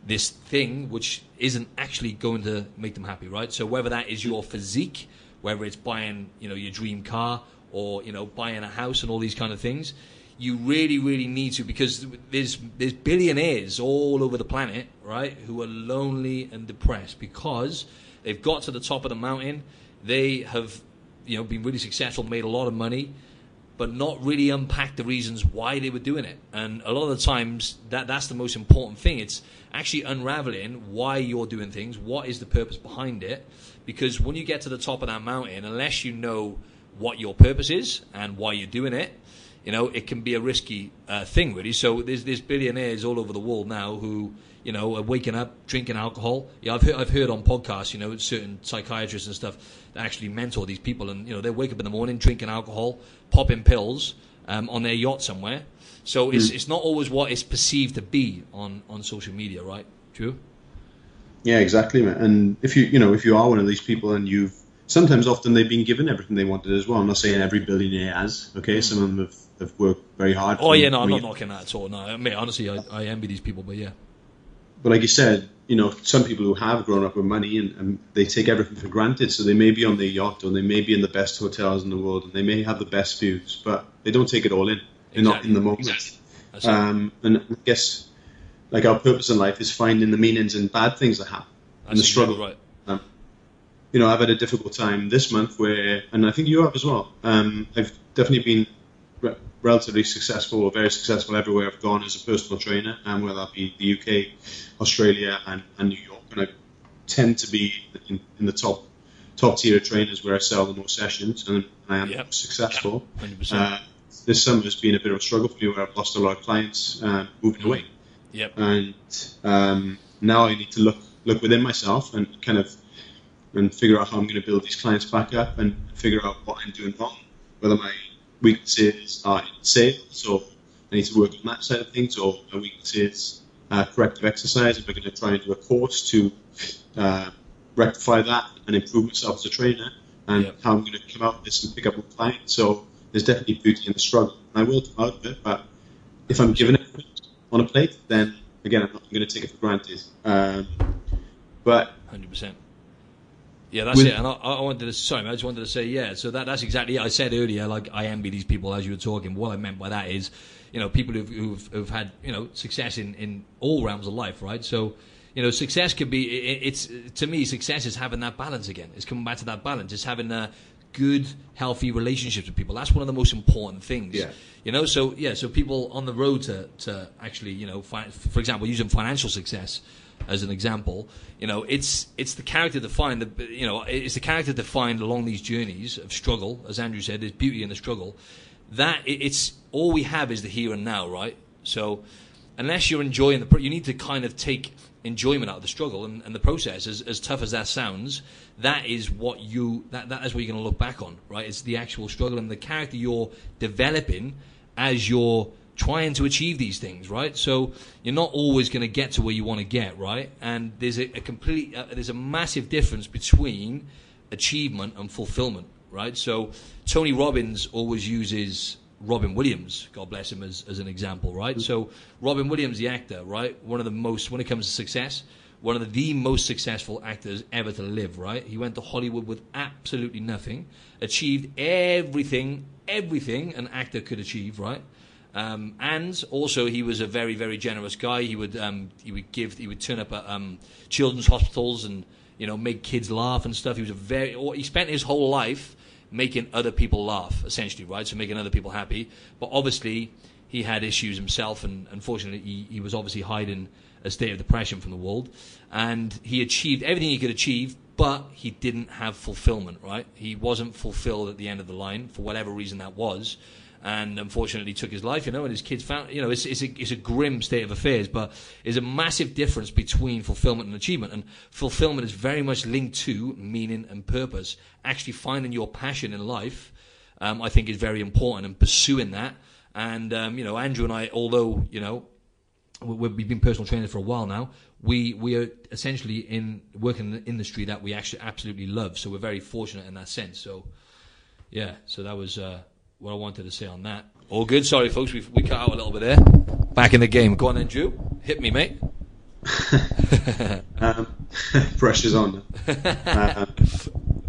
this thing which isn't actually going to make them happy, right? So whether that is your physique, whether it's buying, your dream car, or, buying a house and all these kind of things, you really, really need to, because there's billionaires all over the planet, right, who are lonely and depressed because they've got to the top of the mountain. They have, been really successful, made a lot of money, but not really unpacked the reasons why they were doing it. And a lot of the times, that's the most important thing. It's actually unraveling why you're doing things, what is the purpose behind it. Because when you get to the top of that mountain, unless you know what your purpose is and why you're doing it, it can be a risky thing, really. So there's billionaires all over the world now who, are waking up, drinking alcohol. Yeah, I've heard on podcasts, certain psychiatrists and stuff that actually mentor these people, and they wake up in the morning drinking alcohol, popping pills on their yacht somewhere. So it's not always what it's perceived to be on social media, right? True? Yeah, exactly, man. And if you are one of these people and often they've been given everything they wanted as well. I'm not saying every billionaire has, okay? Some of them have worked very hard. Oh, yeah, no, I'm not knocking that at all. No, I mean, honestly, I envy these people, but yeah. But like you said, some people who have grown up with money and they take everything for granted. So they may be on their yacht or they may be in the best hotels in the world and they may have the best views, but they don't take it all in. They're not in the moment. Exactly. And I guess like our purpose in life is finding the meanings in bad things that happen and the struggle. Right. I've had a difficult time this month and I think you have as well. I've definitely been relatively successful or very successful everywhere I've gone as a personal trainer, and whether that be the UK, Australia, and New York. And I tend to be in the top tier of trainers where I sell the most sessions, and I am most successful. 100%. This summer has been a bit of a struggle for me where I've lost a lot of clients moving away. Yep. And now I need to look within myself and and figure out how I'm going to build these clients back up and figure out what I'm doing wrong, whether my weaknesses are in sales, or I need to work on that side of things, or my weaknesses corrective exercise, if I'm going to try and do a course to rectify that and improve myself as a trainer, and how I'm going to come out of this and pick up more clients. So there's definitely beauty in the struggle. And I will come out of it, but if I'm given it on a plate, then again, I'm not going to take it for granted. But 100%. Yeah, that's it. And I just wanted to say, yeah, so that's exactly it. I said earlier, like, I envy these people as you were talking. What I meant by that is, people who've had, success in all realms of life, right? So, success could be, to me, success is having that balance again. It's coming back to that balance. It's having good, healthy relationships with people. That's one of the most important things. Yeah. So people on the road to actually, for example, using financial success as an example, it's the character defined. It's the character defined along these journeys of struggle. As Andrew said, there's beauty in the struggle. That it's all we have is the here and now, right? So unless you're enjoying you need to kind of take enjoyment out of the struggle and the process. As tough as that sounds, that is what that is what you're going to look back on, right? It's the actual struggle and the character you're developing as you're trying to achieve these things, right? So you're not always going to get to where you want to get, right? And there's there's a massive difference between achievement and fulfillment, right? So Tony Robbins always uses Robin Williams, God bless him, as an example, right? So Robin Williams, the actor, right? One of the most, when it comes to success, one of the most successful actors ever to live, right? He went to Hollywood with absolutely nothing, achieved everything an actor could achieve, right? And also he was a very, very generous guy. He would turn up at children's hospitals and make kids laugh and stuff. He spent his whole life making other people laugh, essentially, right? So making other people happy. But obviously he had issues himself, and unfortunately he was obviously hiding a state of depression from the world. And he achieved everything he could achieve, but he didn't have fulfillment, right? He wasn't fulfilled at the end of the line for whatever reason that was. And unfortunately took his life, and his kids found, it's a grim state of affairs, but there's a massive difference between fulfillment and achievement. And fulfillment is very much linked to meaning and purpose. Actually finding your passion in life, I think is very important, and pursuing that. And, Andrew and I, although, we've been personal trainers for a while now, we are essentially working in an industry that we actually absolutely love. So we're very fortunate in that sense. So, yeah, so that was, what I wanted to say on that. All good. Sorry, folks. We cut out a little bit there. Back in the game. Go on then, Drew. Hit me, mate. Pressure's on.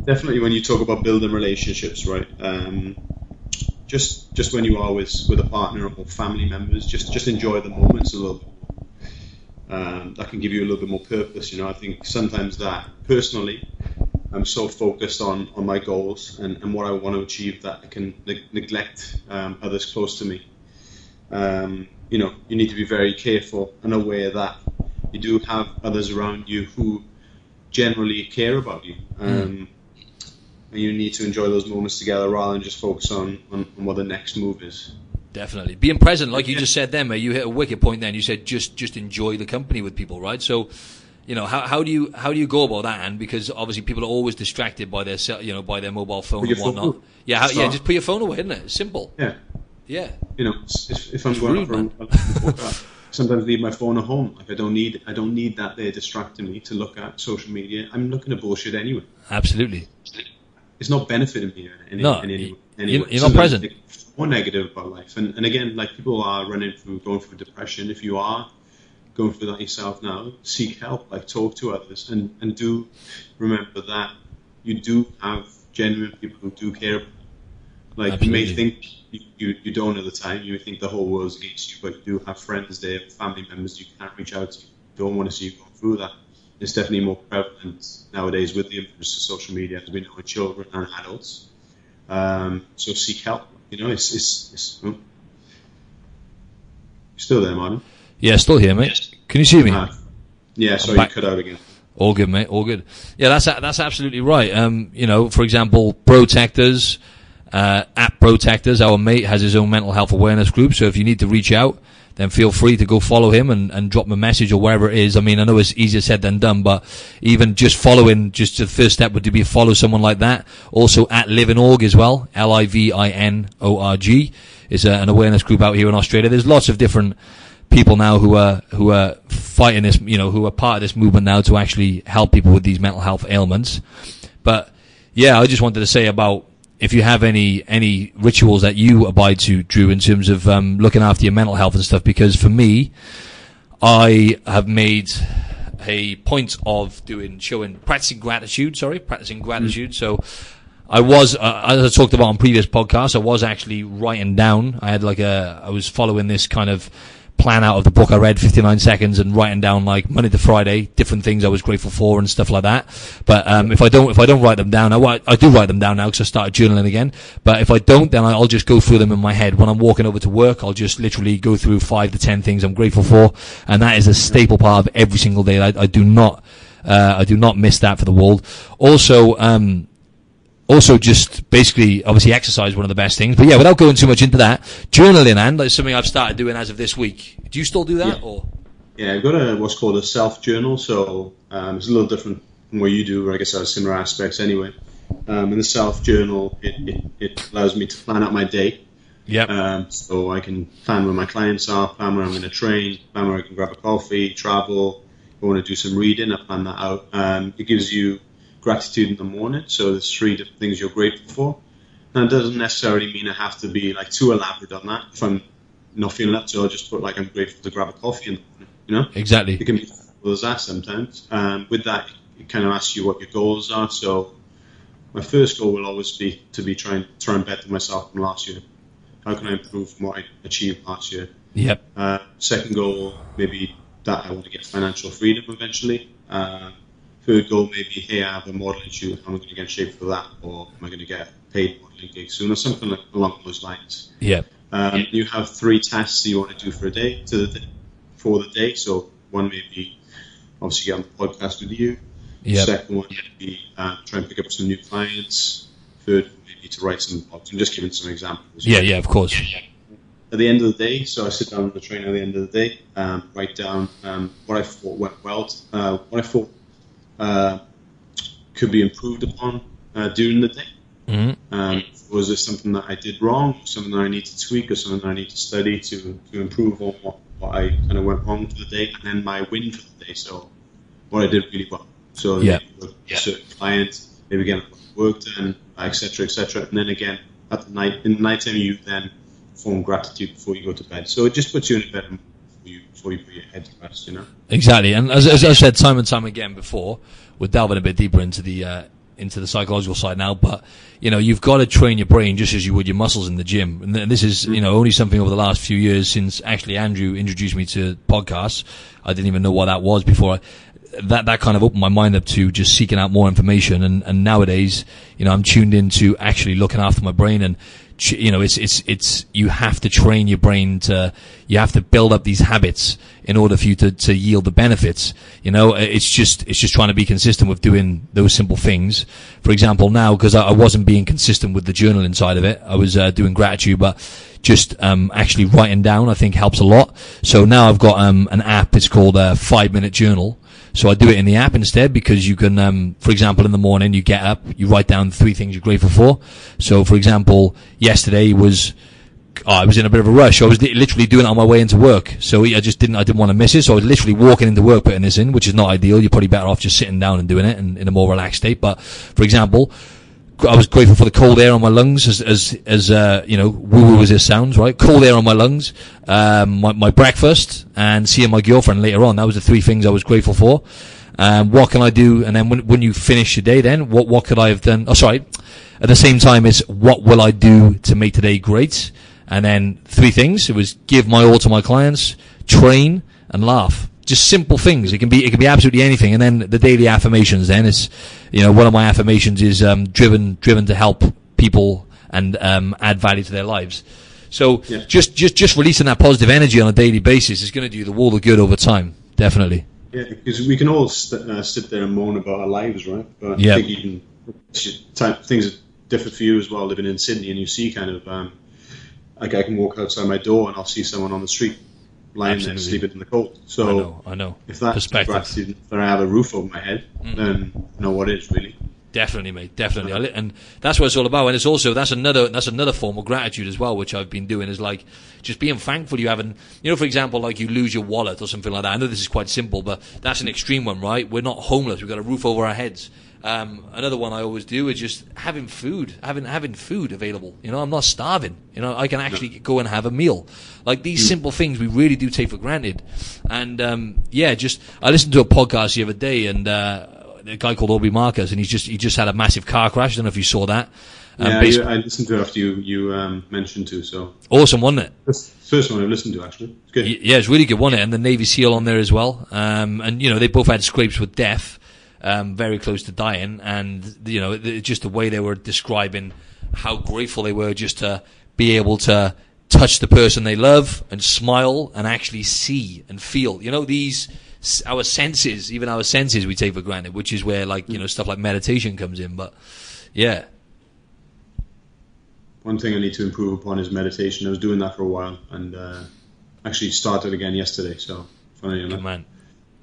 Definitely when you talk about building relationships, right? Just when you are with a partner or family members, just enjoy the moments a little bit more. That can give you a little bit more purpose. I think sometimes that, personally, I'm so focused on my goals and what I want to achieve that I can neglect others close to me. You need to be very careful and aware that you do have others around you who generally care about you. And you need to enjoy those moments together rather than just focus on what the next move is. Definitely. Being present, like you just said then, mate, you hit a wicked point then. You said just enjoy the company with people, right? So, how do you go about that, Anne? Because obviously people are always distracted by their by their mobile phone and whatnot. Just put your phone away, isn't it? It's simple. Yeah. Yeah. If I'm going for sometimes leave my phone at home. Like I don't need that there distracting me to look at social media. I'm looking at bullshit anyway. Absolutely. It's not benefiting me in any way. You're not present. More negative about life. And again, like people are going through depression. If you are going through that yourself now, seek help, like talk to others, and do remember that you do have genuine people who do care about you. Like Absolutely. You may think you don't at the time, you may think the whole world's against you, but you do have friends there, family members you can't reach out to, don't want to see you go through that. It's definitely more prevalent nowadays with the influence of social media, as we know, in children and adults. So seek help. It's you're still there, Martin? Yeah, still here, mate. Yes. Can you see me? Yeah, sorry, you cut out again. All good, mate. All good. Yeah, that's absolutely right. For example, Protectors, at Protectors, our mate has his own mental health awareness group. So if you need to reach out, then feel free to go follow him and drop him a message or wherever it is. I mean, I know it's easier said than done, but even just following, just the first step would be to follow someone like that. Also at Livinorg as well, LIVINORG is an awareness group out here in Australia. There's lots of different people now who are fighting this, who are part of this movement now to actually help people with these mental health ailments. But yeah, I just wanted to say about, if you have any rituals that you abide to, Drew, in terms of looking after your mental health and stuff, because for me, I have made a point of practicing gratitude. So I was, as I talked about on previous podcasts, I was actually writing down. I was following this kind of plan out of the book I read, 59 Seconds, and writing down like Monday to Friday different things I was grateful for and stuff like that. But if I don't write them down, I do write them down now because I started journaling again. But if I don't, then I'll just go through them in my head. When I'm walking over to work, I'll just literally go through 5 to 10 things I'm grateful for, and that is a staple part of every single day. I do not miss that for the world. Also, just basically, obviously, exercise, one of the best things. But yeah, without going too much into that, journaling, and that's something I've started doing as of this week. Do you still do that? Yeah, or? Yeah, I've got what's called a self-journal. So it's a little different from what you do, or I guess I have similar aspects anyway. In the self-journal, it allows me to plan out my day. Yep. So I can plan where my clients are, plan where I'm going to train, plan where I can grab a coffee, travel. If I want to do some reading, I plan that out. It gives you gratitude in the morning, so there's 3 different things you're grateful for. And it doesn't necessarily mean I have to be like too elaborate on that. If I'm not feeling up to, I'll just put like I'm grateful to grab a coffee in the morning, Exactly. It can be as simple as that sometimes. With that, it kind of asks you what your goals are. So my first goal will always be to try and better myself from last year. How can I improve from what I achieved last year? Yep. Second goal, maybe that I want to get financial freedom eventually. Third goal, maybe, hey, I have a modelling shoot, am I going to get in shape for that, or am I going to get a paid modelling gig soon, or something along those lines. Yeah. You have 3 tasks that you want to do for for the day. So one may be obviously get on the podcast with you. Yep. Second one would be try and pick up some new clients. Third would be to write some blogs. I'm just giving some examples. Yeah, of course. At the end of the day, so I sit down on the train at the end of the day, write down what I thought went well, what I thought could be improved upon during the day. Mm-hmm. Was there something that I did wrong, something that I need to tweak, or something that I need to study to improve on what I kind of went wrong for the day, and then my win for the day, so what I did really well. So maybe a certain client, maybe getting work done, etc., etc. And then again, in the night time, you then form gratitude before you go to bed. So it just puts you in a better mood before you put your head to rest, Exactly, and as I said time and time again before, we're delving a bit deeper into the psychological side now, but you've got to train your brain just as you would your muscles in the gym. And this is only something over the last few years, since actually Andrew introduced me to podcasts. I didn't even know what that was before. That kind of opened my mind up to just seeking out more information, and nowadays I'm tuned into actually looking after my brain, and it's you have to train your brain you have to build up these habits in order for you to yield the benefits. It's just trying to be consistent with doing those simple things. For example, now, because I wasn't being consistent with the journaling side of it, I was doing gratitude, but just actually writing down, I think, helps a lot. So now I've got an app. It's called 5-Minute Journal. So I do it in the app instead, because you can, for example, in the morning, you get up, you write down 3 things you're grateful for. So, for example, yesterday was I was in a bit of a rush. I was literally doing it on my way into work, so I didn't want to miss it. So I was literally walking into work putting this in, which is not ideal. You're probably better off just sitting down and doing it in a more relaxed state. But for example, I was grateful for the cold air on my lungs, as woo-woo as this sounds, right? Cold air on my lungs, my breakfast, and seeing my girlfriend later on. That was the three things I was grateful for. What can I do? And then when you finish your day, then what could I have done? Oh, sorry. At the same time, it's what will I do to make today great? And then three things. It was give my all to my clients, train, and laugh. Just simple things. It can be absolutely anything. And then the daily affirmations. Then it's, one of my affirmations is driven to help people and add value to their lives. So just releasing that positive energy on a daily basis is going to do the world of good over time. Definitely. Yeah, because we can all sit there and moan about our lives, right? But I think even things are different for you as well. Living in Sydney, and you see kind of like I can walk outside my door and I'll see someone on the street lying there sleeping in the cold. So I know. If that's gratitude that I have a roof over my head, then I know what it is really. Definitely, mate. Definitely, and that's what it's all about. And it's also that's another form of gratitude as well, which I've been doing is like just being thankful you haven't. For example, like you lose your wallet or something like that. I know this is quite simple, but that's an extreme one, right? We're not homeless. We've got a roof over our heads. Another one I always do is just having food available. I'm not starving. I can actually go and have a meal. Like these simple things we really do take for granted. And I listened to a podcast the other day, and a guy called Aubrey Marcus, and he just had a massive car crash. I don't know if you saw that. I listened to it after you mentioned to. So awesome, wasn't it? That's the first one I've listened to actually. It's good. Yeah, it's really good, wasn't it? And the Navy SEAL on there as well. And they both had scrapes with death. Very close to dying, and just the way they were describing how grateful they were just to be able to touch the person they love and smile and actually see and feel. Our senses we take for granted, which is where stuff like meditation comes in. But yeah, one thing I need to improve upon is meditation. I was doing that for a while, and actually started again yesterday. So funny enough. Good man.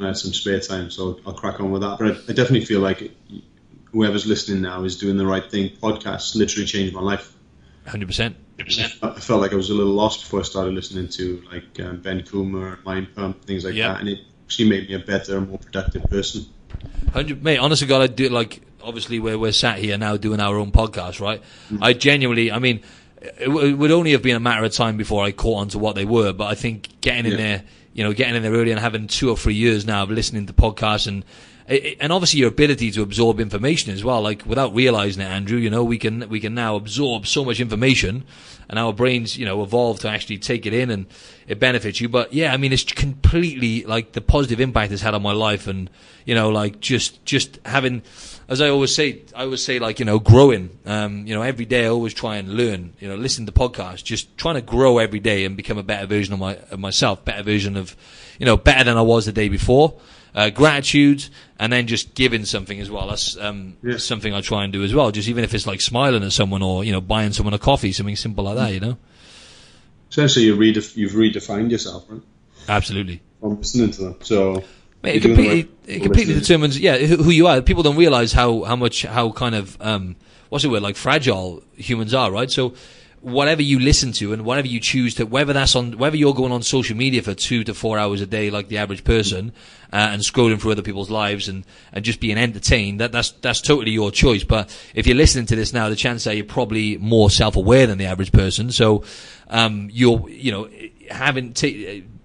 I had some spare time, so I'll crack on with that. But I definitely feel like whoever's listening now is doing the right thing. Podcasts literally changed my life. 100%. I felt like I was a little lost before I started listening to Ben Coomer, Mind Pump, things like that, and it actually made me a better, more productive person. 100, mate. Honestly, God, I do obviously we're sat here now doing our own podcast, right? I genuinely, it would only have been a matter of time before I caught on to what they were, but I think getting in there. Getting in there early and having 2 or 3 years now of listening to podcasts and obviously your ability to absorb information as well. Like without realizing it, Andrew, we can now absorb so much information, and our brains, evolve to actually take it in, and it benefits you. But yeah, it's completely like the positive impact it's had on my life, and just having. As I always say, growing. Every day I always try and learn. Listen to podcasts, just trying to grow every day and become a better version of myself, better version of, better than I was the day before. Gratitude, and then just giving something as well. That's something I try and do as well. Just even if it's like smiling at someone or buying someone a coffee, something simple like that. Essentially, you've redefined yourself, right? Absolutely. I'm listening to them, so. Mate, it completely determines, who you are. People don't realize how kind of like fragile humans are, right? So whatever you listen to and whatever you choose to, whether you're going on social media for 2 to 4 hours a day, like the average person, and scrolling through other people's lives and just being entertained, that's totally your choice. But if you're listening to this now, the chances are you're probably more self-aware than the average person. So you're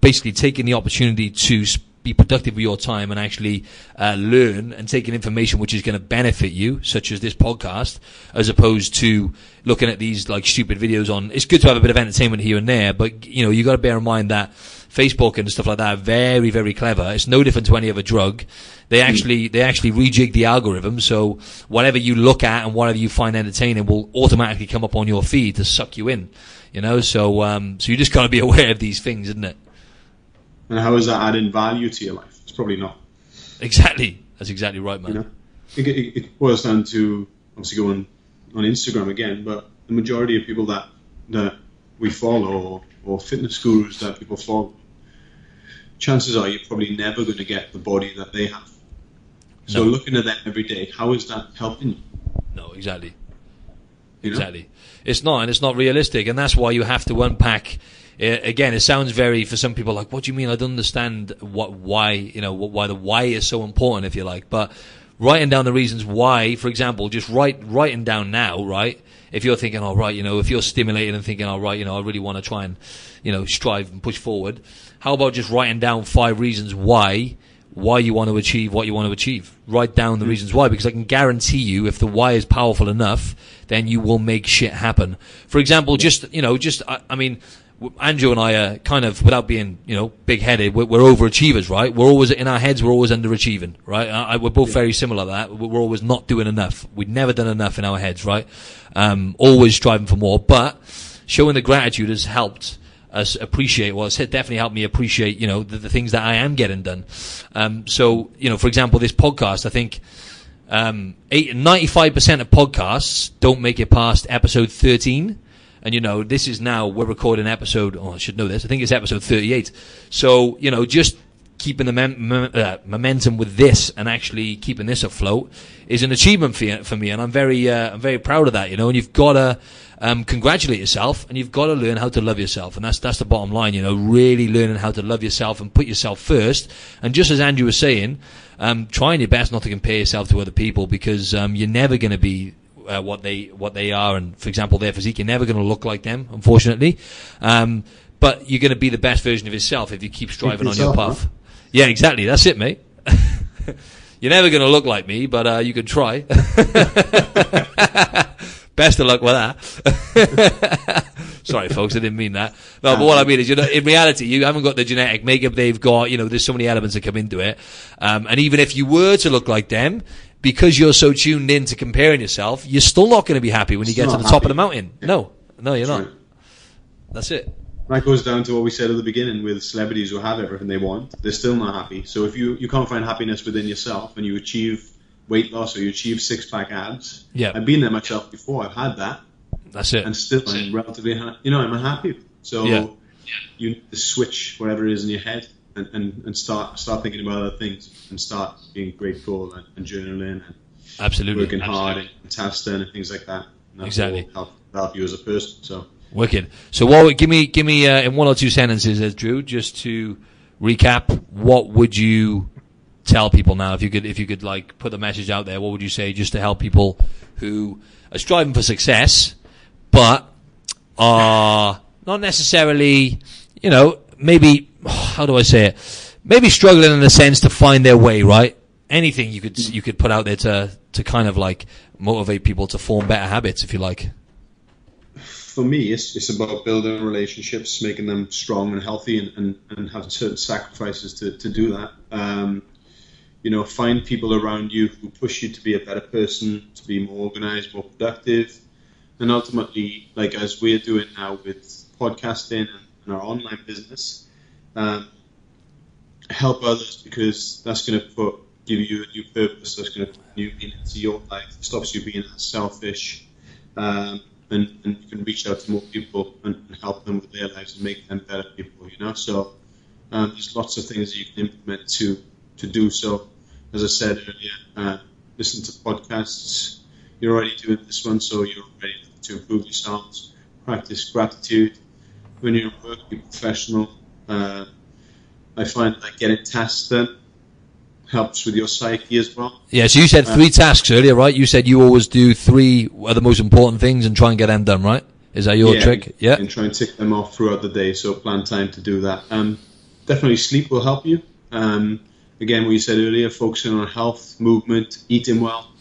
basically taking the opportunity to be productive with your time and actually learn and taking information which is going to benefit you, such as this podcast, as opposed to looking at these like stupid videos on. It's good to have a bit of entertainment here and there, but you got to bear in mind that Facebook and stuff like that are very, very clever. It's no different to any other drug. They actually rejig the algorithm, so whatever you look at and whatever you find entertaining will automatically come up on your feed to suck you in. So you just got to be aware of these things, isn't it? And how is that adding value to your life? It's probably not. Exactly. That's exactly right, man. It boils down to obviously going on Instagram again, but the majority of people that we follow or fitness gurus that people follow, chances are you're probably never going to get the body that they have. So looking at that every day, how is that helping you? No, exactly. Exactly. It's not, and it's not realistic, and that's why you have to unpack. Again, it sounds for some people like, what do you mean? I don't understand why the why is so important, if you like. But writing down the reasons why, for example, just writing down now, right? If you're thinking, all right, if you're stimulated and thinking, all right, I really want to try and, strive and push forward. How about just writing down 5 reasons why you want to achieve what you want to achieve? Write down the reasons why, because I can guarantee you, if the why is powerful enough, then you will make shit happen. For example, I mean, Andrew and I are kind of, without being, big-headed, we're overachievers, right? We're always, in our heads, we're always underachieving, right? We're both very similar to that. We're always not doing enough. We've never done enough in our heads, right? Always striving for more. But showing the gratitude has helped us appreciate, well, it's definitely helped me appreciate, the things that I am getting done. So, for example, this podcast, I think 95% of podcasts don't make it past episode 13. And, this is now, we're recording episode, I should know this, I think it's episode 38. So, just keeping the momentum with this and actually keeping this afloat is an achievement for me. And I'm very proud of that, and you've got to congratulate yourself, and you've got to learn how to love yourself. And that's the bottom line, really learning how to love yourself and put yourself first. And just as Andrew was saying, trying your best not to compare yourself to other people, because you're never going to be what they are, and for example their physique, you're never going to look like them, unfortunately, but you're going to be the best version of yourself if you keep striving on your path. Huh? Yeah, exactly, that's it, mate. You're never going to look like me, but you can try. Best of luck with that. Sorry folks, I didn't mean that. No, but what I mean is, in reality, you haven't got the genetic makeup they've got. There's so many elements that come into it, and even if you were to look like them, because you're so tuned in to comparing yourself, you're still not going to be happy when you get to the top of the mountain. Yeah. No, you're not. That's it. That goes down to what we said at the beginning with celebrities who have everything they want. They're still not happy. So if you can't find happiness within yourself and you achieve weight loss or you achieve 6-pack abs, I've been there myself before. I've had that. That's it. And still I'm relatively, I'm unhappy. So you need to switch whatever it is in your head. And start thinking about other things and start being grateful and journaling and absolutely working hard and testing and things like that. And that exactly. will help you as a person. So wicked. So give me in 1 or 2 sentences, Drew, just to recap, what would you tell people now if you could like put the message out there? What would you say just to help people who are striving for success but are not necessarily, maybe, how do I say it? Maybe struggling in a sense to find their way, right? Anything you could put out there to kind of like motivate people to form better habits, if you like. For me, it's about building relationships, making them strong and healthy, and having certain sacrifices to do that. Find people around you who push you to be a better person, to be more organized, more productive, and ultimately, like as we're doing now with podcasting and our online business, help others, because that's going to give you a new purpose. That's going to put new meaning into your life. It stops you being selfish, and you can reach out to more people and help them with their lives and make them better people. So there's lots of things that you can implement to do so. As I said earlier, listen to podcasts. You're already doing this one, so you're ready to improve yourselves. Practice gratitude. When you're at work, be professional. I find that getting tasks done helps with your psyche as well. Yeah, so you said 3 tasks earlier, right? You said you always do 3 of the most important things and try and get them done, right? Is that your trick? Yeah. And try and tick them off throughout the day, so plan time to do that. Definitely sleep will help you. Again, what you said earlier, focusing on health, movement, eating well.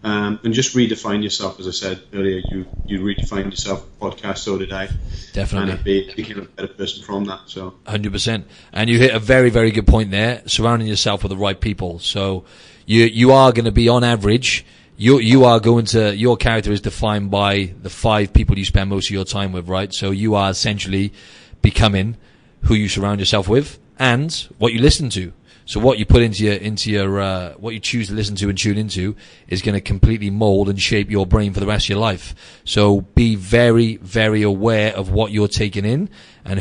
And just redefine yourself. As I said earlier, you redefined yourself with podcast, so did I. Definitely. And I became a better person from that. So 100%. And you hit a very, very good point there, surrounding yourself with the right people. So you are going to be, on average, your character is defined by the 5 people you spend most of your time with, right? So you are essentially becoming who you surround yourself with and what you listen to. So what you put into your what you choose to listen to and tune into is going to completely mold and shape your brain for the rest of your life. So be very, very aware of what you're taking in and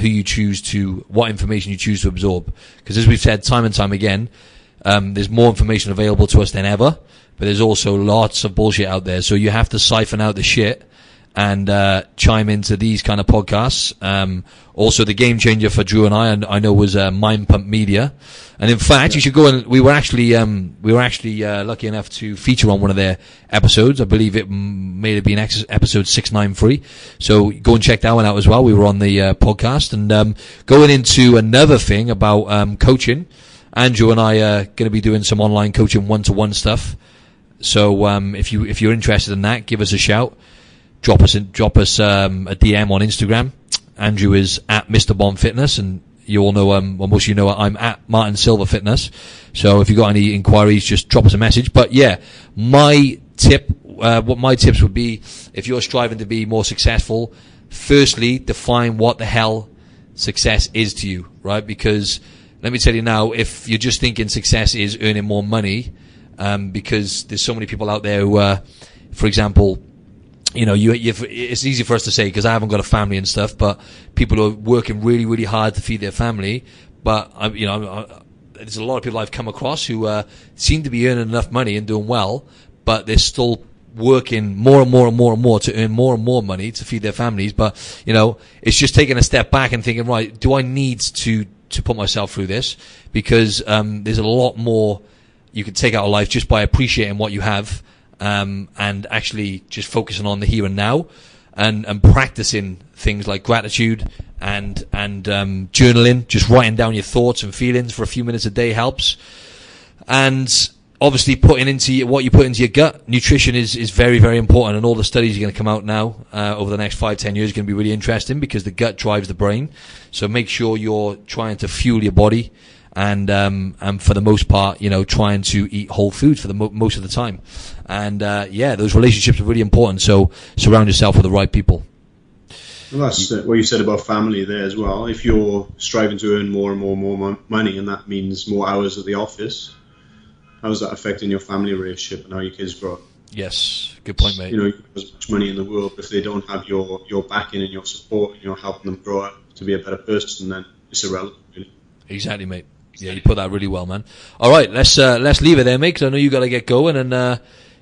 what information you choose to absorb. Because as we've said time and time again, there's more information available to us than ever, but there's also lots of bullshit out there. So you have to siphon out the shit and chime into these kind of podcasts. Also, the game changer for Drew and I know was Mind Pump Media, and in fact, you should go and we were actually lucky enough to feature on one of their episodes. I believe it may have been episode 693. So go and check that one out as well. We were on the podcast, and going into another thing about coaching. Andrew and I are going to be doing some online coaching one-to-one stuff. So if you're interested in that, give us a shout. Drop us a DM on Instagram. Andrew is at Mr. Bond Fitness, and you all know, well, most of you know I'm at Martin Silva Fitness. So if you've got any inquiries, just drop us a message. But yeah, my tip, what my tips would be, if you're striving to be more successful, firstly, define what the hell success is to you, right? Because let me tell you now, if you're just thinking success is earning more money, because there's so many people out there who, for example, you know, it's easy for us to say because I haven't got a family and stuff, but people who are working really, really hard to feed their family. But there's a lot of people I've come across who seem to be earning enough money and doing well, but they're still working more and more and more and more to earn more and more money to feed their families. But you know, it's just taking a step back and thinking, right, do I need to put myself through this? Because there's a lot more you can take out of life just by appreciating what you have. And actually just focusing on the here and now, and practicing things like gratitude and journaling, just writing down your thoughts and feelings for a few minutes a day helps. And obviously putting into what you put into your gut. Nutrition is very, very important, and all the studies are going to come out now over the next 5-10 years are going to be really interesting because the gut drives the brain. So make sure you're trying to fuel your body. And for the most part, you know, trying to eat whole food for the most of the time. And, those relationships are really important. So surround yourself with the right people. Well, that's what you said about family there as well. If you're striving to earn more and more money, and that means more hours at the office, how is that affecting your family relationship and how your kids grow up? Yes, good point, mate. You know, you have as much money in the world, but if they don't have your backing and your support, and you're helping them grow up to be a better person, then it's irrelevant, really. Exactly, mate. Yeah, you put that really well, man. All right, let's leave it there, mate, because I know you got to get going. And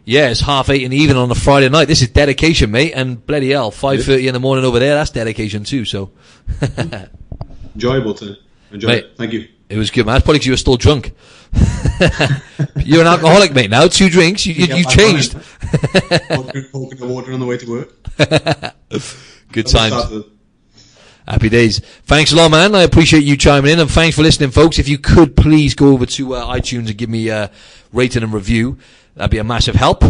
it's 8:30 in the evening on a Friday night. This is dedication, mate. And bloody hell, 5:30 in the morning over there. That's dedication too. So enjoyable to enjoy it. Thank you. It was good, man. That's probably because you were still drunk. You're an alcoholic, mate. Now 2 drinks, you changed. Poking the water on the way to work. Good times. Happy days. Thanks a lot, man. I appreciate you chiming in, and thanks for listening, folks. If you could please go over to iTunes and give me a rating and review, that'd be a massive help.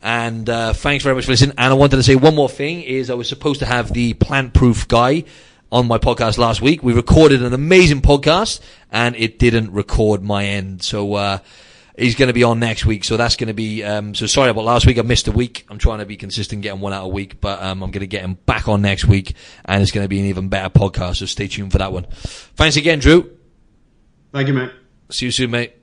And thanks very much for listening. And I wanted to say one more thing, is I was supposed to have the plant-proof guy on my podcast last week. We recorded an amazing podcast, and it didn't record my end. So he's going to be on next week. So that's going to be, so sorry about last week. I missed a week. I'm trying to be consistent, getting one out a week, but I'm going to get him back on next week, and it's going to be an even better podcast. So stay tuned for that one. Thanks again, Drew. Thank you, mate. See you soon, mate.